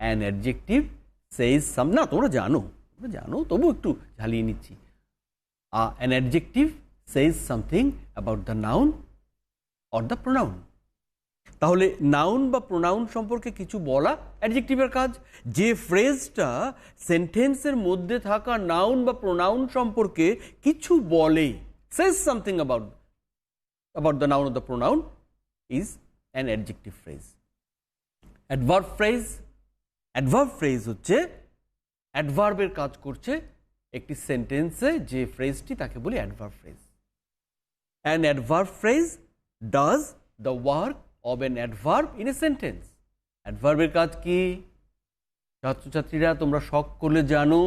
অ্যান অ্যাডজেক্টিভ সেজ সাম, না তোমরা জানো তবু একটু ঝালিয়ে নিচ্ছি। An adjective Sage something about the noun or the pronoun. তাহলে নাউন বা প্রোনাউন সম্পর্কে কিছু বলা অ্যাডজেক্টিভের কাজ। যে ফ্রেজটা সেন্টেন্সের মধ্যে থাকা নাউন বা প্রোনাউন সম্পর্কে কিছু বলে, সেজ something about the noun or the pronoun is an adjective phrase. Adverb phrase হচ্ছে অ্যাডভার্বের কাজ করছে একটি সেন্টেন্সে, যে ফ্রেজটি তাকে বলি adverb phrase. An adverb phrase does the work of an adverb in a sentence. অ্যাডভার্বের কাজ কি? ছাত্রছাত্রীরা তোমরা সকলে জানো,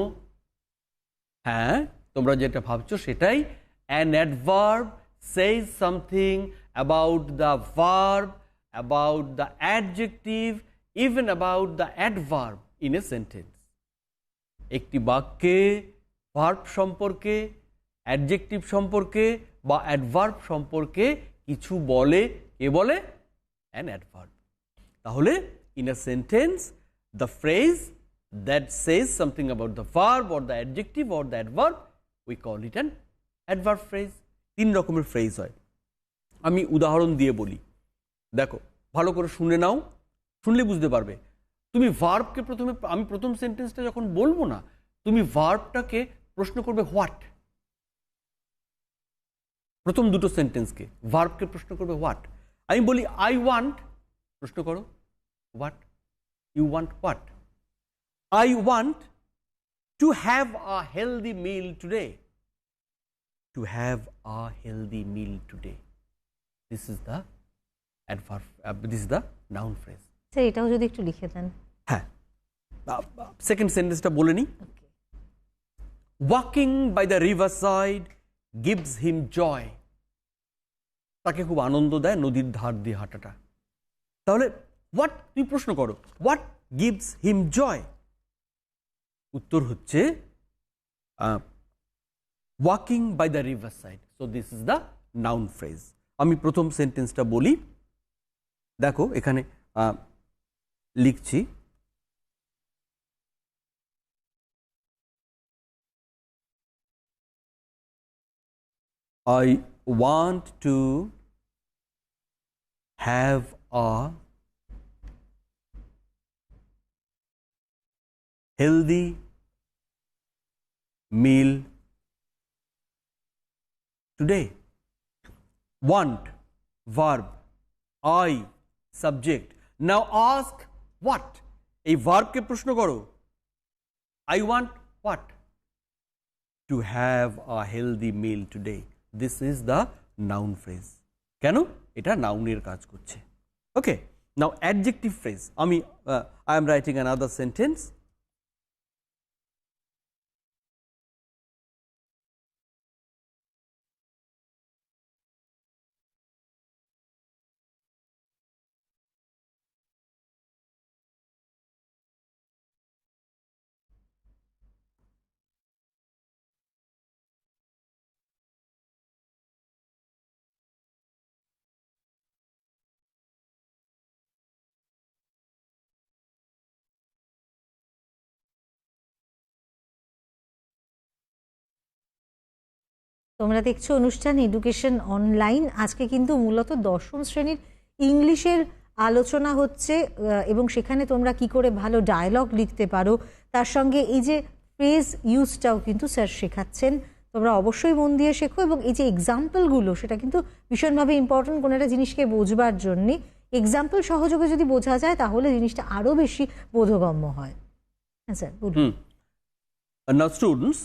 হ্যাঁ তোমরা যেটা ভাবছো সেটাই, an adverb says something about the verb, about the adjective, even about the adverb in a sentence. একটি বাক্যে ভার্ব সম্পর্কে, অ্যাডজেক্টিভ সম্পর্কে বা অ্যাডভার্ব সম্পর্কে কিছু বলে, কে বলে? An adverb. তাহলে in a sentence the phrase that says something about the verb or the adjective or the adverb we call it an adverb phrase. 3 রকমের ফ্রেজ হয়, আমি উদাহরণ দিয়ে বলি, দেখো ভালো করে শুনে নাও, শুনলে বুঝতে পারবে। তুমি ভার্বকে প্রথমে, আমি প্রথম সেন্টেন্সটা যখন বলবো না, তুমি ভার্বটাকে প্রশ্ন করবে হোয়াট। প্রথম দুটো সেন্টেন্সকে ভার্বকে প্রশ্ন করবে হোয়াট। আমি বলি আই ওয়ান্ট, প্রশ্ন করো what, you want what? I want to have a healthy meal today. To have a healthy meal today, this is the adverb, this is the noun phrase. Sir এটাও যদি একটু লিখে দেন। হ্যাঁ, second সেন্টেন্সটা বলে নিই। Walking by the river side gives him joy. তাকে খুব আনন্দ দেয় নদীর ধার দিয়ে হাঁটাটা। তাহলে হোয়াট, তুমি প্রশ্ন করো হোয়াট গিভস হিম জয়? উত্তর হচ্ছে walking by the river side. So this is the noun phrase. আমি প্রথম সেন্টেন্সটা বলি, দেখো এখানে লিখছি, I want to have a healthy meal today. Want, verb, I, subject. Now ask what? এই ভার্বকে প্রশ্ন করো, I want what? To have a healthy meal today. This is the noun phrase. কেন? এটা নাউনের কাজ করছে। ওকে, নাও অ্যাডজেক্টিভ ফ্রেজ। আমি I am writing another sentence. তোমরা দেখছো অনুষ্ঠান এডুকেশন অনলাইন। আজকে কিন্তু মূলত 10ম শ্রেণীর ইংলিশের আলোচনা হচ্ছে এবং সেখানে তোমরা কি করে ভালো ডায়লগ লিখতে পারো, তার সঙ্গে এই যে ফ্রেজ ইউজটাও কিন্তু স্যার শেখাচ্ছেন। তোমরা অবশ্যই মন দিয়ে শেখো এবং এই যে এক্সাম্পলগুলো সেটা কিন্তু ভীষণভাবে ইম্পর্টেন্ট কোনো একটা জিনিসকে বোঝবার জন্যে। এক্সাম্পল সহযোগে যদি বোঝা যায় তাহলে জিনিসটা আরও বেশি বোধগম্য হয়। হ্যাঁ স্যার বলুন। Now students,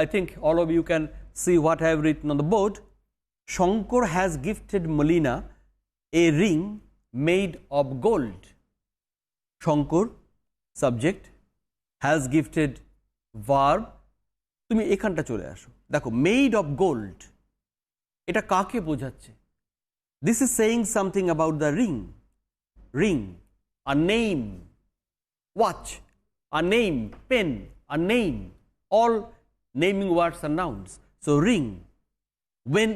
I think all of you can see what I have written on the board. Shankar has gifted Malina a ring made of gold. Shankar, subject, has gifted, verb. তুমি এখানটা চলে আসো, দেখো made of gold, এটা কাকে বোঝাচ্ছে? This is saying something about the ring. Ring, a name, watch, a name, pen, a name, all naming words are nouns. So ring. When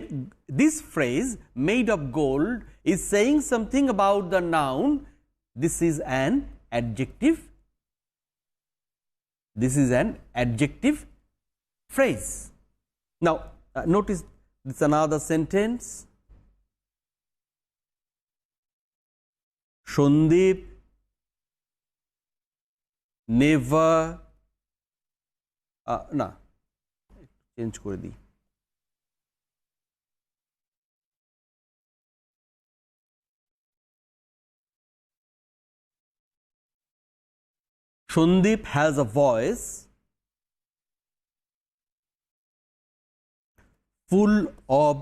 this phrase made of gold is saying something about the noun, this is an adjective. This is an adjective phrase. Now notice this another sentence. Shondip never না change করে দিই, Shandip has a voice full of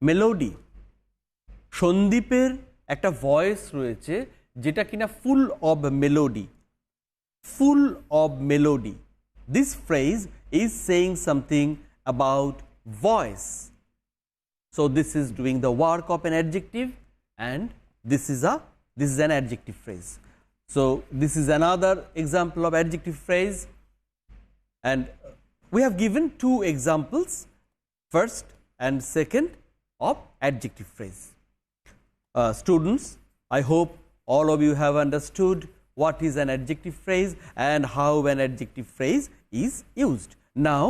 melody. সন্দীপের একটা voice রয়েছে যেটা কিনা ফুল of melody, full of melody. This phrase is saying something about voice. So this is doing the work of an adjective, and this is an adjective phrase. So this is another example of adjective phrase, and we have given two examples, first and second, of adjective phrase. Students, I hope all of you have understood what is an adjective phrase and how an adjective phrase is used. Now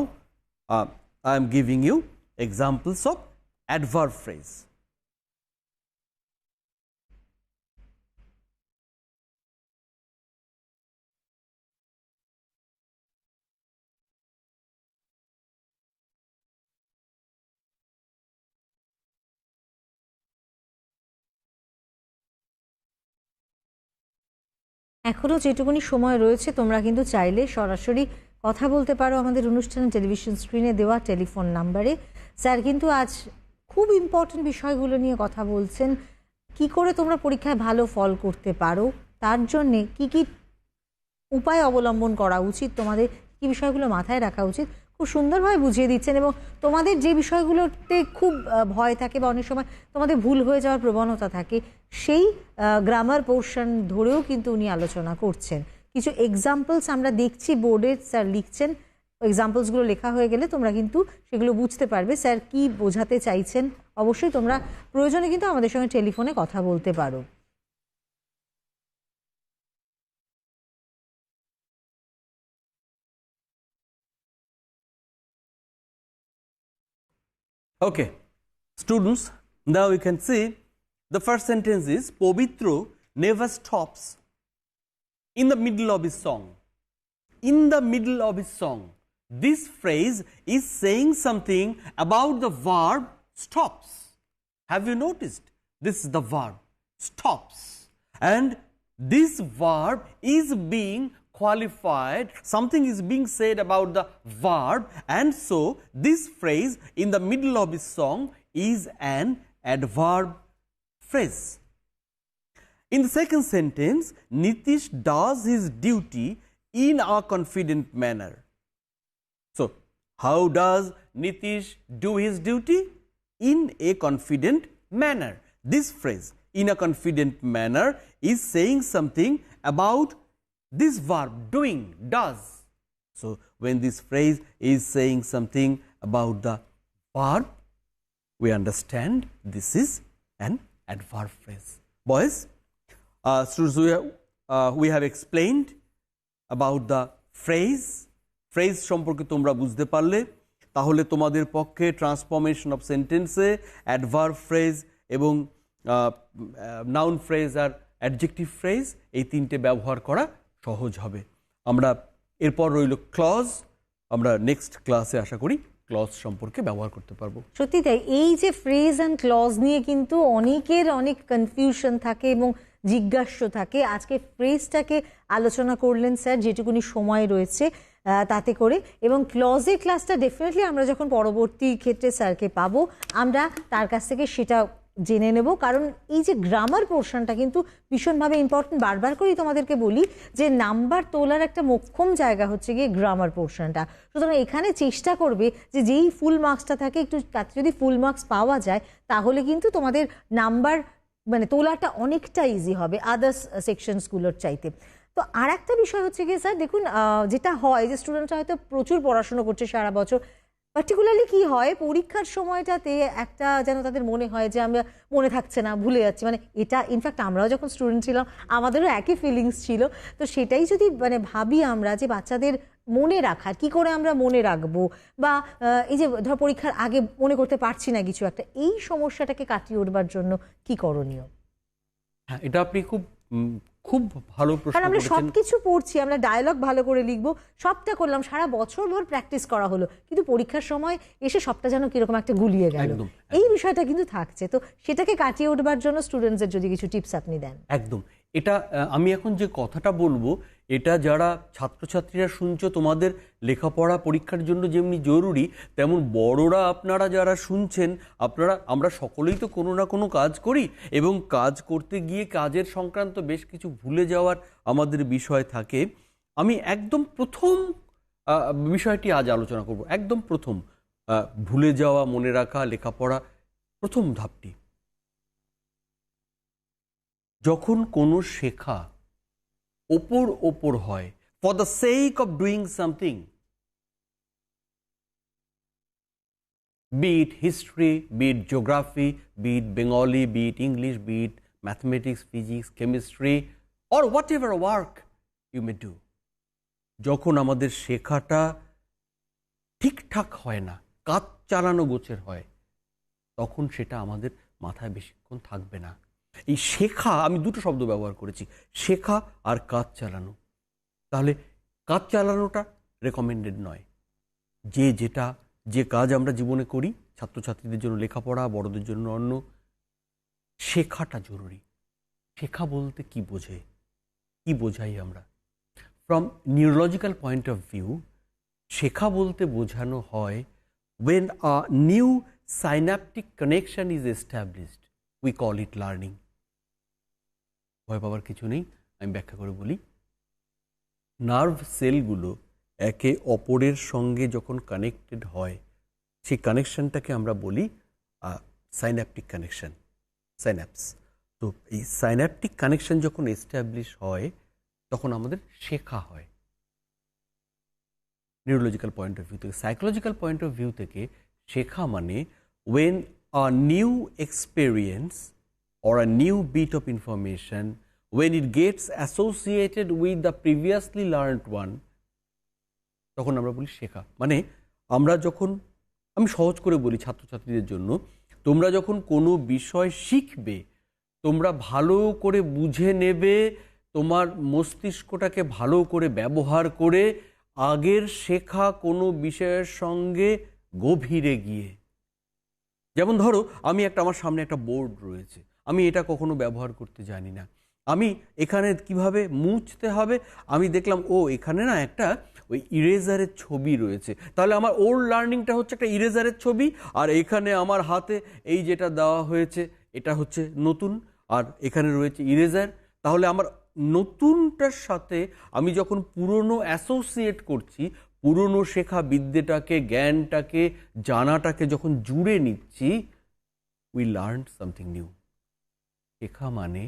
I am giving you examples of adverb phrase. এখনো যেটুকুনি সময় রয়েছে তোমরা কিন্তু চাইলে সরাসরি কথা বলতে পারো আমাদের অনুষ্ঠানে টেলিভিশন স্ক্রিনে দেওয়া টেলিফোন নাম্বারে। স্যার কিন্তু আজ খুব ইম্পর্টেন্ট বিষয়গুলো নিয়ে কথা বলছেন, কি করে তোমরা পরীক্ষায় ভালো ফল করতে পারো, তার জন্যে কি কি উপায় অবলম্বন করা উচিত, তোমাদের কি বিষয়গুলো মাথায় রাখা উচিত, খুব সুন্দরভাবে বুঝিয়ে দিচ্ছেন। এবং তোমাদের যে বিষয়গুলোতে খুব ভয় থাকে বা অনেক সময় তোমাদের ভুল হয়ে যাওয়ার প্রবণতা থাকে, সেই গ্রামার পোর্শন ধরেও কিন্তু উনি আলোচনা করছেন। কিছু এক্সাম্পলস আমরা দেখছি বোর্ডে স্যার লিখছেন, এক্সাম্পলসগুলো লেখা হয়ে গেলে তোমরা কিন্তু সেগুলো বুঝতে পারবে স্যার কি বোঝাতে চাইছেন। অবশ্যই তোমরা প্রয়োজনে কিন্তু আমাদের সঙ্গে টেলিফোনে কথা বলতে পারো। Okay, students, now you can see the first sentence is Povitro never stops in the middle of his song. In the middle of his song, this phrase is saying something about the verb stops. Have you noticed? This is the verb stops, and this verb is being qualified, something is being said about the verb, and so this phrase in the middle of his song is an adverb phrase. In the second sentence, Nitish does his duty in a confident manner. So how does Nitish do his duty? In a confident manner. This phrase in a confident manner is saying something about this verb doing, does. So when this phrase is saying something about the verb, we understand this is an adverb phrase. Boys, students, we have explained about the phrase. Phrase সম্পর্কে তোমরা বুঝতে পারলে, তাহলে তোমাদের পক্ষে transformation of সেন্টেন্সে adverb phrase এবং noun phrase আর adjective phrase এই তিনটে ব্যবহার করা সহজ হবে। আমরা এরপর রইল ক্লজ, আমরা নেক্সট ক্লাসে আশা করি ক্লজ সম্পর্কে ব্যবহার করতে পারবো। সত্যি তাই, এই যে ফ্রেজ অ্যান্ড ক্লজ নিয়ে কিন্তু অনেকের অনেক কনফিউশন থাকে এবং জিজ্ঞাস্য থাকে। আজকে ফ্রেজটাকে আলোচনা করলেন স্যার যেটুকুনি সময় রয়েছে তাতে করে, এবং ক্লজের ক্লাসটা ডেফিনেটলি আমরা যখন পরবর্তী ক্ষেত্রে স্যারকে পাবো আমরা তার কাছ থেকে সেটা জেনে নেব, কারণ এই যে গ্রামার পোর্শনটা কিন্তু ভীষণভাবে ইম্পর্টেন্ট। বারবার করেই তোমাদেরকে বলি যে নাম্বার তোলার একটা মোক্ষম জায়গা হচ্ছে গিয়ে গ্রামার পোর্শনটা। সুতরাং এখানে চেষ্টা করবে যে যেই ফুল মার্কসটা থাকে একটু তাতে যদি ফুল মার্কস পাওয়া যায় তাহলে কিন্তু তোমাদের নাম্বার মানে তোলাটা অনেকটা ইজি হবে আদার্স সেকশনসগুলোর চাইতে। তো আর একটা বিষয় হচ্ছে গিয়ে স্যার দেখুন, যেটা হয় যে স্টুডেন্টরা হয়তো প্রচুর পড়াশোনা করছে সারা বছর, পার্টিকুলারলি কি হয় পরীক্ষার সময়টাতে একটা যেন তাদের মনে হয় যে আমরা মনে থাকছে না, ভুলে যাচ্ছি। মানে এটা ইনফ্যাক্ট আমরাও যখন স্টুডেন্ট ছিলাম আমাদেরও একই ফিলিংস ছিল। তো সেটাই যদি মানে ভাবি আমরা যে বাচ্চাদের মনে রাখার, কি করে আমরা মনে রাখবো, বা এই যে ধর পরীক্ষার আগে মনে করতে পারছি না কিছু একটা, এই সমস্যাটাকে কাটিয়ে উঠবার জন্য কি করণীয়? হ্যাঁ, এটা আপনি খুব খুব ভালো প্রশ্ন করেছেন। আমরা সবকিছু পড়ছি, আমরা ডায়লগ ভালো করে লিখবো, সবটা করলাম, সারা বছর ভর প্র্যাকটিস করা হলো, কিন্তু পরীক্ষার সময় এসে সবটা যেন কিরকম একটা গুলিয়ে গেল, এই বিষয়টা কিন্তু থাকছে। তো সেটাকে কাটিয়ে উঠবার জন্য স্টুডেন্টসদের যদি কিছু টিপস আপনি দেন। একদম, এটা আমি এখন যে কথাটা বলবো এটা যারা ছাত্রছাত্রীরা শুনছো, তোমাদের লেখাপড়া পরীক্ষার জন্য যেমনি জরুরি, তেমন বড়রা আপনারা যারা শুনছেন, আমরা সকলেই তো কোনো না কোনো কাজ করি, এবং কাজ করতে গিয়ে কাজের সংক্রান্ত বেশ কিছু ভুলে যাওয়ার আমাদের বিষয় থাকে। আমি একদম প্রথম বিষয়টি আজ আলোচনা করব, একদম প্রথম ভুলে যাওয়া, মনে রাখা, লেখাপড়া প্রথম ধাপটি। যখন কোনো শেখা ওপর হয়, for the sake of doing something, be it history, be it geography, be it Bengali, be it English, be it mathematics, physics, chemistry, or whatever work you may do, যখন আমাদের শেখাটা ঠিকঠাক হয় না, কাজ চালানো গোছের হয়, তখন সেটা আমাদের মাথায় বেশিক্ষণ থাকবে না। এই শেখা, আমি দুটো শব্দ ব্যবহার করেছি, শেখা আর কাজ চালানো। তাহলে কাজ চালানোটা রেকমেন্ডেড নয়। যে কাজ আমরা জীবনে করি, ছাত্রছাত্রীদের জন্য লেখাপড়া, বড়দের জন্য অন্য, শেখাটা জরুরি। শেখা বলতে কি বোঝাই আমরা? From neurological point of view, শেখা বলতে বোঝানো হয় when a new synaptic connection is established, we call it learning. ভয় পাওয়ার কিছু নেই, আমি ব্যাখ্যা করে বলি। নার্ভ সেলগুলো একে অপরের সঙ্গে যখন কানেক্টেড হয়, সেই কানেকশনটাকে আমরা বলি সাইন্যাপটিক কানেকশন, সাইন্যাপস। তো এই সাইন্যাপটিক কানেকশন যখন এস্টাবলিশ হয়, তখন আমাদের শেখা হয়। নিউরোলজিক্যাল পয়েন্ট অফ ভিউ থেকে। সাইকোলজিক্যাল পয়েন্ট অফ ভিউ থেকে শেখা মানে when a new experience or a new bit of information, when it gets associated with the previously learned one, তখন আমরা বলি শেখা। মানে আমি সহজ করে বলি ছাত্রছাত্রীদের জন্য, তোমরা যখন কোনো বিষয় শিখবে, তোমরা ভালো করে বুঝে নেবে, তোমার মস্তিষ্কটাকে ভালো করে ব্যবহার করে আগের শেখা কোনো বিষয়ের সঙ্গে গভীরে গিয়ে। যেমন ধরো, আমার সামনে একটা বোর্ড রয়েছে, আমি এটা কখনো ব্যবহার করতে জানি না, আমি এখানে কিভাবে মুছতে হবে আমি দেখলাম, এখানে না একটা ওই ইরেজারের ছবি রয়েছে, তাহলে আমার ওল্ড লার্নিংটা হচ্ছে একটা ইরেজারের ছবি, আর এখানে আমার হাতে এই যেটা দেওয়া হয়েছে এটা হচ্ছে নতুন, আর এখানে রয়েছে ইরেজার। তাহলে আমার নতুনটার সাথে আমি যখন পুরনো অ্যাসোসিয়েট করছি, পুরনো শেখা বিদ্যেটাকে, জ্ঞানটাকে, জানাটাকে যখন জুড়ে নিচ্ছি, উই লার্ন সামথিং নিউ। শেখা মানে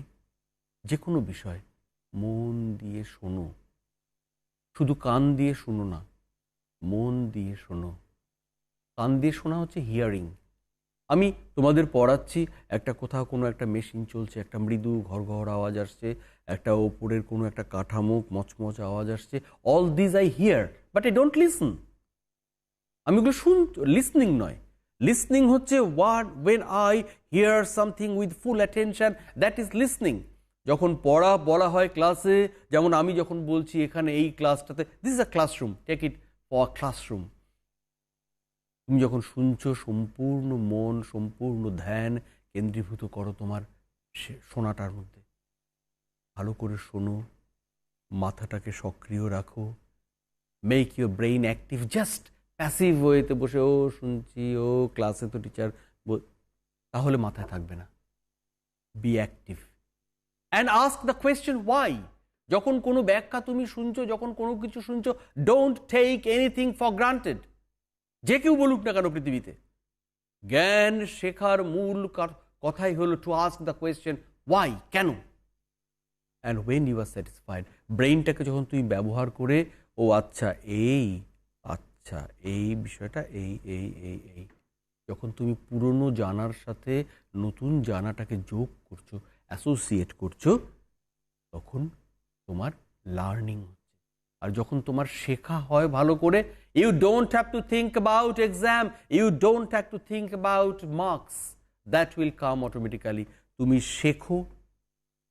যে কোনো বিষয় মন দিয়ে শোনো, শুধু কান দিয়ে শোনো না, মন দিয়ে শোনো। কান দিয়ে শোনা হচ্ছে হিয়ারিং। আমি তোমাদের পড়াচ্ছি, একটা কোথাও কোনো একটা মেশিন চলছে, একটা মৃদু ঘর আওয়াজ আসছে, একটা ওপরের কোনো একটা কাঠামো মচমচ আওয়াজ আসছে, all this I hear, but I don't listen. আমি ওগুলো লিসনিং নয়। লিসনিং হচ্ছে when I hear something with full attention, that is listening. যখন বলা হয় ক্লাসে, যেমন আমি যখন বলছি এখানে এই ক্লাসটাতে, this is a classroom, take it for classroom. তুমি যখন শুনছো, সম্পূর্ণ মন, সম্পূর্ণ ধ্যান কেন্দ্রীভূত করো তোমার শোনাটার মধ্যে। ভালো করে শোনো, মাথাটাকে সক্রিয় রাখো, make your brain active. Just passive ওয়েতে বসে শুনছি, ক্লাসে তো টিচার, তাহলে মাথায় থাকবে না। Be active and ask the question why. যখন কোনো ব্যাখ্যা তুমি শুনছো, যখন কোনো কিছু শুনছো, don't take anything for granted. যে কেউ বলুক না কেন পৃথিবীতে, জ্ঞান শেখার মূল কথাই হলো to ask the question why, কেন। And when you are satisfied, ব্রেইনটাকে যখন তুমি ব্যবহার করে, আচ্ছা এই বিষয়টা এই, যখন তুমি পুরনো জানার সাথে নতুন জানাটাকে যোগ করছো, অ্যাসোসিয়েট করছো, তখন তোমার লার্নিং হচ্ছে। আর যখন তোমার শেখা হয় ভালো করে, you don't have to think about exam, you don't have to think about marks, that will come automatically. তুমি শেখো,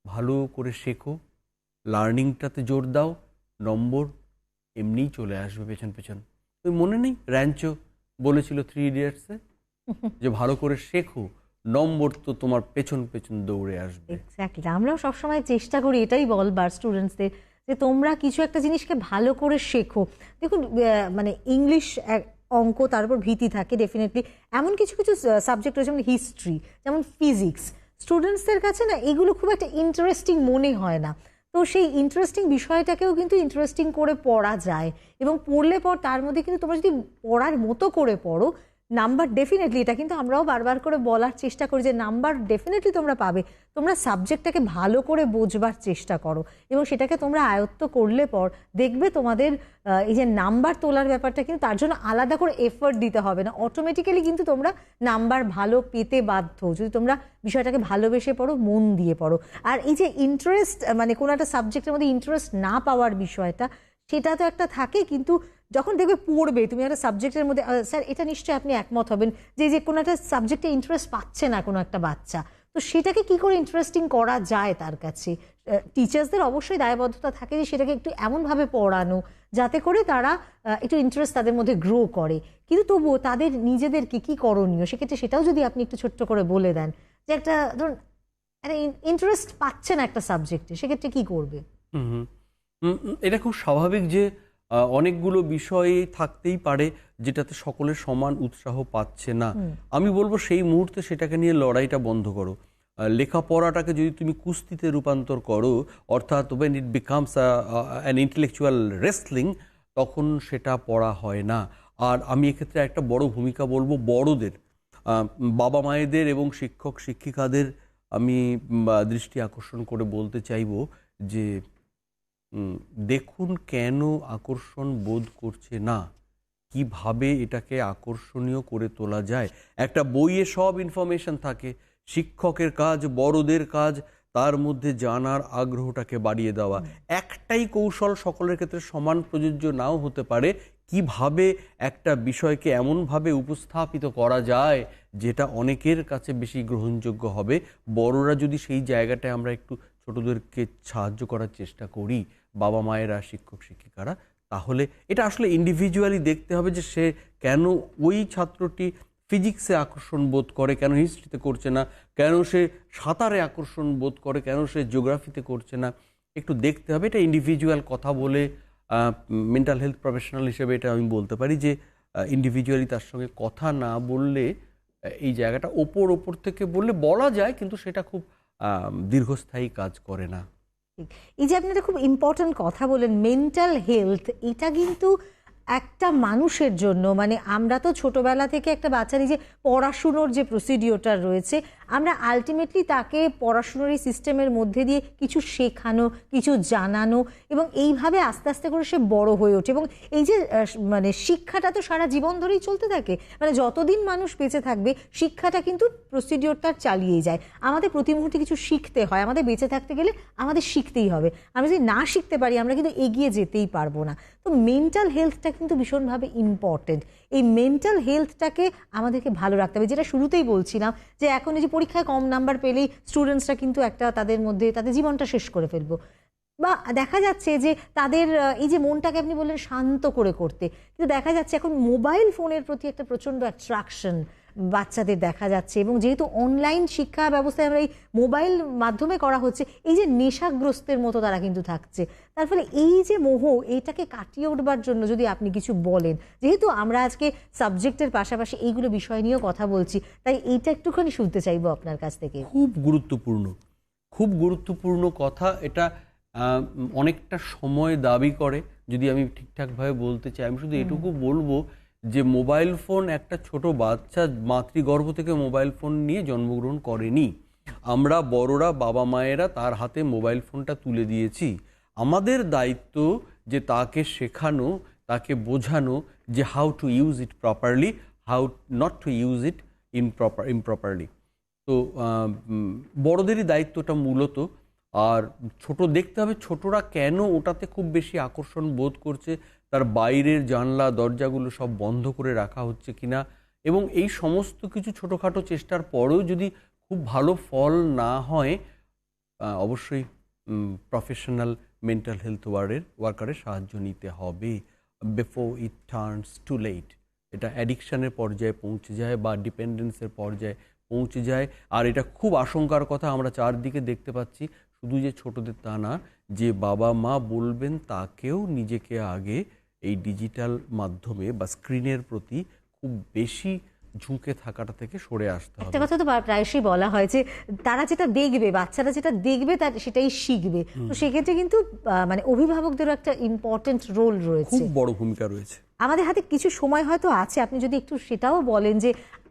ভালো করে শেখো, লার্নিংটাতে জোর দাও, নম্বর এমনিই চলে আসবে পেছন পেছন। তুমি মনে নেই র্যাঞ্চো বলেছিল 3 ইডিয়টসে যে ভালো করে শেখো, নম্বর তো তোমার পেছন পেছন দৌড়ে আসবে। এক্স্যাক্টলি। আমরাও সবসময় চেষ্টা করি এটাই বলবার স্টুডেন্টসদের, যে তোমরা কিছু একটা জিনিসকে ভালো করে শেখো। দেখুন মানে ইংলিশ অঙ্ক তার উপর ভীতি থাকে ডেফিনেটলি, এমন কিছু কিছু সাবজেক্ট রয়েছে যেমন হিস্ট্রি, যেমন ফিজিক্স, স্টুডেন্টসদের কাছে না এগুলো খুব একটা ইন্টারেস্টিং মনে হয় না। তো সেই ইন্টারেস্টিং বিষয়টাকেও কিন্তু ইন্টারেস্টিং করে পড়া যায়, এবং পড়লে পর তার মধ্যে কিন্তু তোমরা যদি পড়ার মতো করে পড়ো, নাম্বার ডেফিনেটলি, এটা কিন্তু আমরাও বারবার করে বলার চেষ্টা করি যে নাম্বার ডেফিনেটলি তোমরা পাবে। তোমরা সাবজেক্টটাকে ভালো করে বোঝবার চেষ্টা করো, এবং সেটাকে তোমরা আয়ত্ত করলে পর দেখবে তোমাদের এই যে নাম্বার তোলার ব্যাপারটা কিন্তু তার জন্য আলাদা করে এফোর্ট দিতে হবে না, অটোমেটিক্যালি কিন্তু তোমরা নাম্বার ভালো পেতে বাধ্য, যদি তোমরা বিষয়টাকে ভালোবেসে পড়ো, মন দিয়ে পড়ো। আর এই যে ইন্টারেস্ট, মানে কোনো একটা সাবজেক্টের মধ্যে ইন্টারেস্ট না পাওয়ার বিষয়টা, সেটা তো একটা থাকে, কিন্তু যখন দেখবে পড়বে তুমি একটা সাবজেক্টের মধ্যে, স্যার এটা নিশ্চয়ই আপনি একমত হবেন যে কোনো একটা সাবজেক্টে ইন্টারেস্ট পাচ্ছে না কোনো একটা বাচ্চা, তো সেটাকে কি করে ইন্টারেস্টিং করা যায় তার কাছে। টিচার্সদের অবশ্যই দায়বদ্ধতা থাকে যে সেটাকে একটু এমনভাবে পড়ানো যাতে করে তারা একটু ইন্টারেস্ট তাদের মধ্যে গ্রো করে, কিন্তু তবুও তাদের নিজেদেরকে কি করণীয় সেক্ষেত্রে সেটাও যদি আপনি একটু ছোট্ট করে বলে দেন, যে একটা ধরুন ইন্টারেস্ট পাচ্ছে না একটা সাবজেক্টে, সেক্ষেত্রে কি করবে? এটা খুব স্বাভাবিক যে অনেকগুলো বিষয় থাকতেই পারে যেটাতে সকলের সমান উৎসাহ পাচ্ছে না। আমি বলবো সেই মুহূর্তে সেটাকে নিয়ে লড়াইটা বন্ধ করো। লেখাপড়াটাকে যদি তুমি কুস্তিতে রূপান্তর করো, অর্থাৎ when it becomes an intellectual wrestling, তখন সেটা পড়া হয় না। আর আমি এক্ষেত্রে একটা বড় ভূমিকা বলবো বড়দের, বাবা মায়েদের এবং শিক্ষক শিক্ষিকাদের আমি দৃষ্টি আকর্ষণ করে বলতে চাইবো যে দেখুন কেন আকর্ষণ বোধ করছে না, কিভাবে এটাকে আকর্ষণীয় করে তোলা যায়। একটা বইয়ে সব ইনফরমেশন থাকে, শিক্ষকের কাজ, বড়দের কাজ তার মধ্যে জানার আগ্রহটাকে বাড়িয়ে দেওয়া। একটাই কৌশল সকলের ক্ষেত্রে সমান প্রযোজ্য নাও হতে পারে, কিভাবে একটা বিষয়কে এমনভাবে উপস্থাপিত করা যায় যেটা অনেকের কাছে বেশি গ্রহণযোগ্য হবে। বড়রা যদি সেই জায়গাটায় আমরা একটু ছোটদেরকে সাহায্য করার চেষ্টা করি, বাবা মায়েরা, শিক্ষক শিক্ষিকারা, তাহলে এটা আসলে ইন্ডিভিজুয়ালি দেখতে হবে যে সে কেন ওই ছাত্রটি ফিজিক্সে আকর্ষণ বোধ করে, কেন হিস্ট্রিতে করছে না, কেন সে সাঁতারে আকর্ষণ বোধ করে, কেন সে জিওগ্রাফিতে করছে না, একটু দেখতে হবে। এটা ইন্ডিভিজুয়াল কথা বলে মেন্টাল হেলথ প্রফেশনাল হিসেবে এটা আমি বলতে পারি যে ইন্ডিভিজুয়ালি তার সঙ্গে কথা না বললে এই জায়গাটা ওপর থেকে বললে বলা যায়, কিন্তু সেটা খুব দীর্ঘস্থায়ী কাজ করে না। এই যে আপনি একটা খুব ইম্পর্টেন্ট কথা বলেন, মেন্টাল হেলথ, এটা কিন্তু একটা মানুষের জন্য, মানে আমরা তো ছোটবেলা থেকে একটা বাচ্চার এই যে পড়াশুনোর যে প্রসিডিওরটা রয়েছে, আমরা আলটিমেটলি তাকে পড়াশুনোর এই সিস্টেমের মধ্যে দিয়ে কিছু শেখানো, কিছু জানানো, এবং এইভাবে আস্তে আস্তে করে সে বড় হয়ে ওঠে। এবং এই যে মানে শিক্ষাটা তো সারা জীবন ধরেই চলতে থাকে, মানে যতদিন মানুষ বেঁচে থাকবে শিক্ষাটা কিন্তু প্রসিডিওরটা চালিয়েই যায়। আমাদের প্রতি মুহূর্তে কিছু শিখতে হয়, আমাদের বেঁচে থাকতে গেলে আমাদের শিখতেই হবে। আমরা যদি না শিখতে পারি আমরা কিন্তু এগিয়ে যেতেই পারবো না। তো মেন্টাল হেলথটা কিন্তু ভীষণভাবে ইম্পর্টেন্ট। এই মেন্টাল হেলথটাকে আমাদেরকে ভালো রাখতে হবে, যেটা শুরুতেই বলছিলাম যে এখন এই যে পরীক্ষায় কম নাম্বার পেলেই স্টুডেন্টসরা কিন্তু একটা তাদের মধ্যে তাদের জীবনটা শেষ করে ফেলবো, বা দেখা যাচ্ছে যে তাদের এই যে মনটাকে আপনি বললেন শান্ত করে করতে, কিন্তু দেখা যাচ্ছে এখন মোবাইল ফোনের প্রতি একটা প্রচণ্ড অ্যাট্রাকশন বাচ্চাদের দেখা যাচ্ছে, এবং যেহেতু অনলাইন শিক্ষা ব্যবস্থায় আমরা এই মোবাইল মাধ্যমে করা হচ্ছে, এই যে নেশাগ্রস্তের মতো তারা কিন্তু থাকছে। তার ফলে এই যে মোহ, এইটাকে কাটিয়ে উঠবার জন্য যদি আপনি কিছু বলেন, যেহেতু আমরা আজকে সাবজেক্টের পাশাপাশি এইগুলো বিষয় নিয়েও কথা বলছি, তাই এইটা একটুখানি শুনতে চাইবো আপনার কাছ থেকে। খুব গুরুত্বপূর্ণ কথা এটা। অনেকটা সময় দাবি করে, যদি আমি ঠিকঠাকভাবে বলতে চাই। আমি শুধু এটুকু বলবো যে মোবাইল ফোন একটা ছোট বাচ্চা মাতৃগর্ভ থেকে মোবাইল ফোন নিয়ে জন্মগ্রহণ করেনি। আমরা বড়রা, বাবা মায়েরা তার হাতে মোবাইল ফোনটা তুলে দিয়েছি। আমাদের দায়িত্ব যে তাকে শেখানো, তাকে বোঝানো যে how to use it properly, how not to use it improperly. তো বড়দেরই দায়িত্বটা মূলত। আর ছোট দেখতে হবে ছোটরা কেন ওটাতে খুব বেশি আকর্ষণ বোধ করছে, তার বাইরের জানলা দরজাগুলো সব বন্ধ করে রাখা হচ্ছে কিনা, এবং এই সমস্ত কিছু ছোটোখাটো চেষ্টার পরেও যদি খুব ভালো ফল না হয়, অবশ্যই প্রফেশনাল মেন্টাল হেলথ ওয়ার্কারের সাহায্য নিতে হবে before it turns too late. এটা অ্যাডিকশানের পর্যায়ে পৌঁছে যায় বা ডিপেন্ডেন্সের পর্যায়ে পৌঁছে যায়। আর এটা খুব আশঙ্কার কথা, আমরা চারদিকে দেখতে পাচ্ছি, শুধু যে ছোটদের তা না, যে বাবা মা বলবেন তাকেও নিজেকে আগে এই ডিজিটাল মাধ্যমে বা স্ক্রিনের প্রতি খুব বেশি ঝুঁকে থাকাটা থেকে সরে আসতে হবে। একটা কথা তো প্রায়শই বলা হয় যে তারা যেটা দেখবে, বাচ্চারা যেটা দেখবে তার সেটাই শিখবে। তো সেক্ষেত্রে কিন্তু মানে অভিভাবকদেরও একটা ইম্পর্টেন্ট রোল রয়েছে, খুব বড় ভূমিকা রয়েছে। আমাদের হাতে কিছু সময় হয়তো আছে, আপনি যদি একটু সেটাও বলেন যে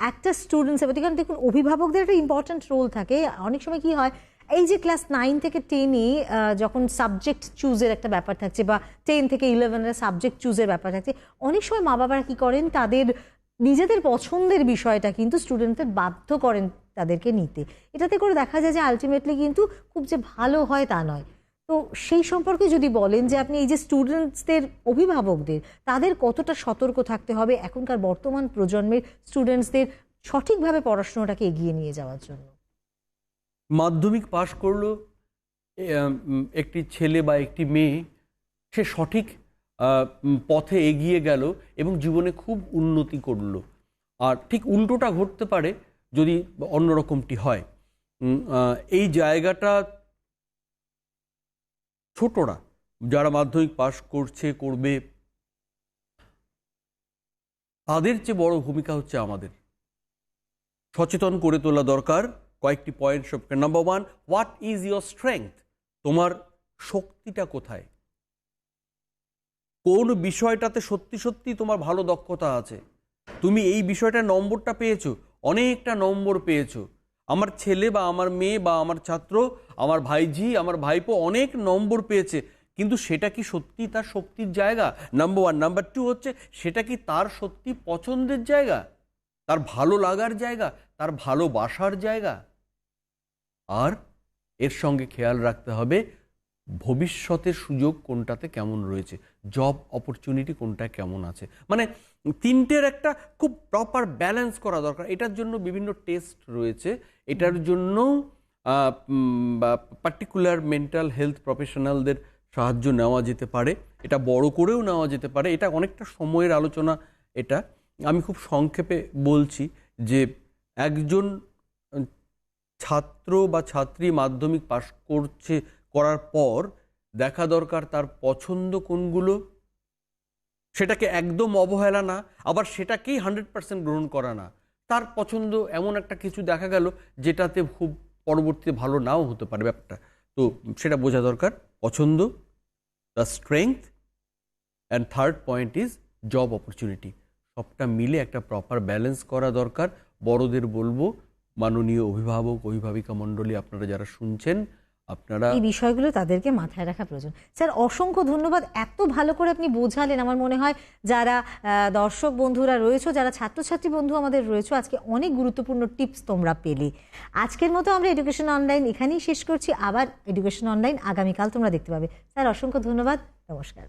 একটা স্টুডেন্টসের প্রতি, কারণ দেখুন অভিভাবকদের একটা ইম্পর্টেন্ট রোল থাকে। অনেক সময় কি হয়, এই যে ক্লাস 9 থেকে 10-এ যখন সাবজেক্ট চুজের একটা ব্যাপার থাকছে, বা 10 থেকে 11-এর সাবজেক্ট চুজের ব্যাপার থাকছে, অনেক সময় মা বাবারা কি করেন, তাদের নিজেদের পছন্দের বিষয়টা কিন্তু স্টুডেন্টদের বাধ্য করেন তাদেরকে নিতে। এটাতে করে দেখা যায় যে আলটিমেটলি কিন্তু খুব যে ভালো হয় তা নয়। তো সেই সম্পর্কে যদি বলেন যে আপনি এই যে স্টুডেন্টসদের, অভিভাবকদের, তাদের কতটা সতর্ক থাকতে হবে এখনকার বর্তমান প্রজন্মের স্টুডেন্টসদের সঠিকভাবে পড়াশোনাটাকে এগিয়ে নিয়ে যাওয়ার জন্য। মাধ্যমিক পাশ করলো একটি ছেলে বা একটি মেয়ে, সে সঠিক পথে এগিয়ে গেল এবং জীবনে খুব উন্নতি করলো। আর ঠিক উল্টোটা ঘটতে পারে যদি অন্যরকমটি হয়। এই জায়গাটা ছোটরা যারা মাধ্যমিক পাশ করবে, তাদের চেয়ে বড় ভূমিকা হচ্ছে আমাদের সচেতন করে তোলা দরকার। কয়েকটি পয়েন্ট সব। Number 1, what is your strength? তোমার শক্তিটা কোথায়? কোন বিষয়টাতে সত্যি সত্যি তোমার ভালো দক্ষতা আছে? তুমি এই বিষয়টা নম্বরটা পেয়েছো, অনেকটা নম্বর পেয়েছো। আমার ছেলে বা আমার মেয়ে বা আমার ছাত্র, আমার ভাইঝি, আমার ভাইপো অনেক নম্বর পেয়েছে, কিন্তু সেটা কি সত্যি তার শক্তির জায়গা? নাম্বার 1। নাম্বার 2 হচ্ছে, সেটা কি তার সত্যি পছন্দের জায়গা, তার ভালো লাগার জায়গা, তার ভালোবাসার জায়গা? আর এর সঙ্গে খেয়াল রাখতে হবে ভবিষ্যতের সুযোগ কোনটাতে কেমন রয়েছে, জব অপরচুনিটি কোনটা কেমন আছে। মানে তিনটের একটা খুব প্রপার ব্যালেন্স করা দরকার। এটার জন্য বিভিন্ন টেস্ট রয়েছে, এটার জন্য পার্টিকুলার মেন্টাল হেলথ প্রফেশনালদের সাহায্য নেওয়া যেতে পারে, এটা বড় করেও নেওয়া যেতে পারে। এটা অনেকটা সময়ের আলোচনা। এটা আমি খুব সংক্ষেপে বলছি যে একজন ছাত্র বা ছাত্রী মাধ্যমিক পাশ করার পর দেখা দরকার তার পছন্দ কোনগুলো, সেটাকে একদম অবহেলা না, আবার সেটাকেই 100% গ্রহণ করা না। তার পছন্দ এমন একটা কিছু দেখা গেল যেটাতে খুব পরবর্তীতে ভালো নাও হতে পারে ব্যাপারটা, তো সেটা বোঝা দরকার। পছন্দ, the strength, and third point is job opportunity. সবটা মিলে একটা প্রপার ব্যালেন্স করা দরকার। বড়দের বলবো, মাননীয় অভিভাবক অভিভাবিকা মণ্ডলী, আপনারা যারা শুনছেন, আপনারা এই বিষয়গুলো তাদেরকে মাথায় রাখা প্রয়োজন। স্যার অসংখ্য ধন্যবাদ, এত ভালো করে আপনি বোঝালেন। আমার মনে হয় যারা দর্শক বন্ধুরা রয়েছে, যারা ছাত্রছাত্রী বন্ধু আমাদের রয়েছে, আজকে অনেক গুরুত্বপূর্ণ টিপস তোমরা পেলে। আজকের মতো আমরা এডুকেশন অনলাইন এখানেই শেষ করছি। আবার এডুকেশন অনলাইন আগামীকাল তোমরা দেখতে পাবে। স্যার অসংখ্য ধন্যবাদ, নমস্কার।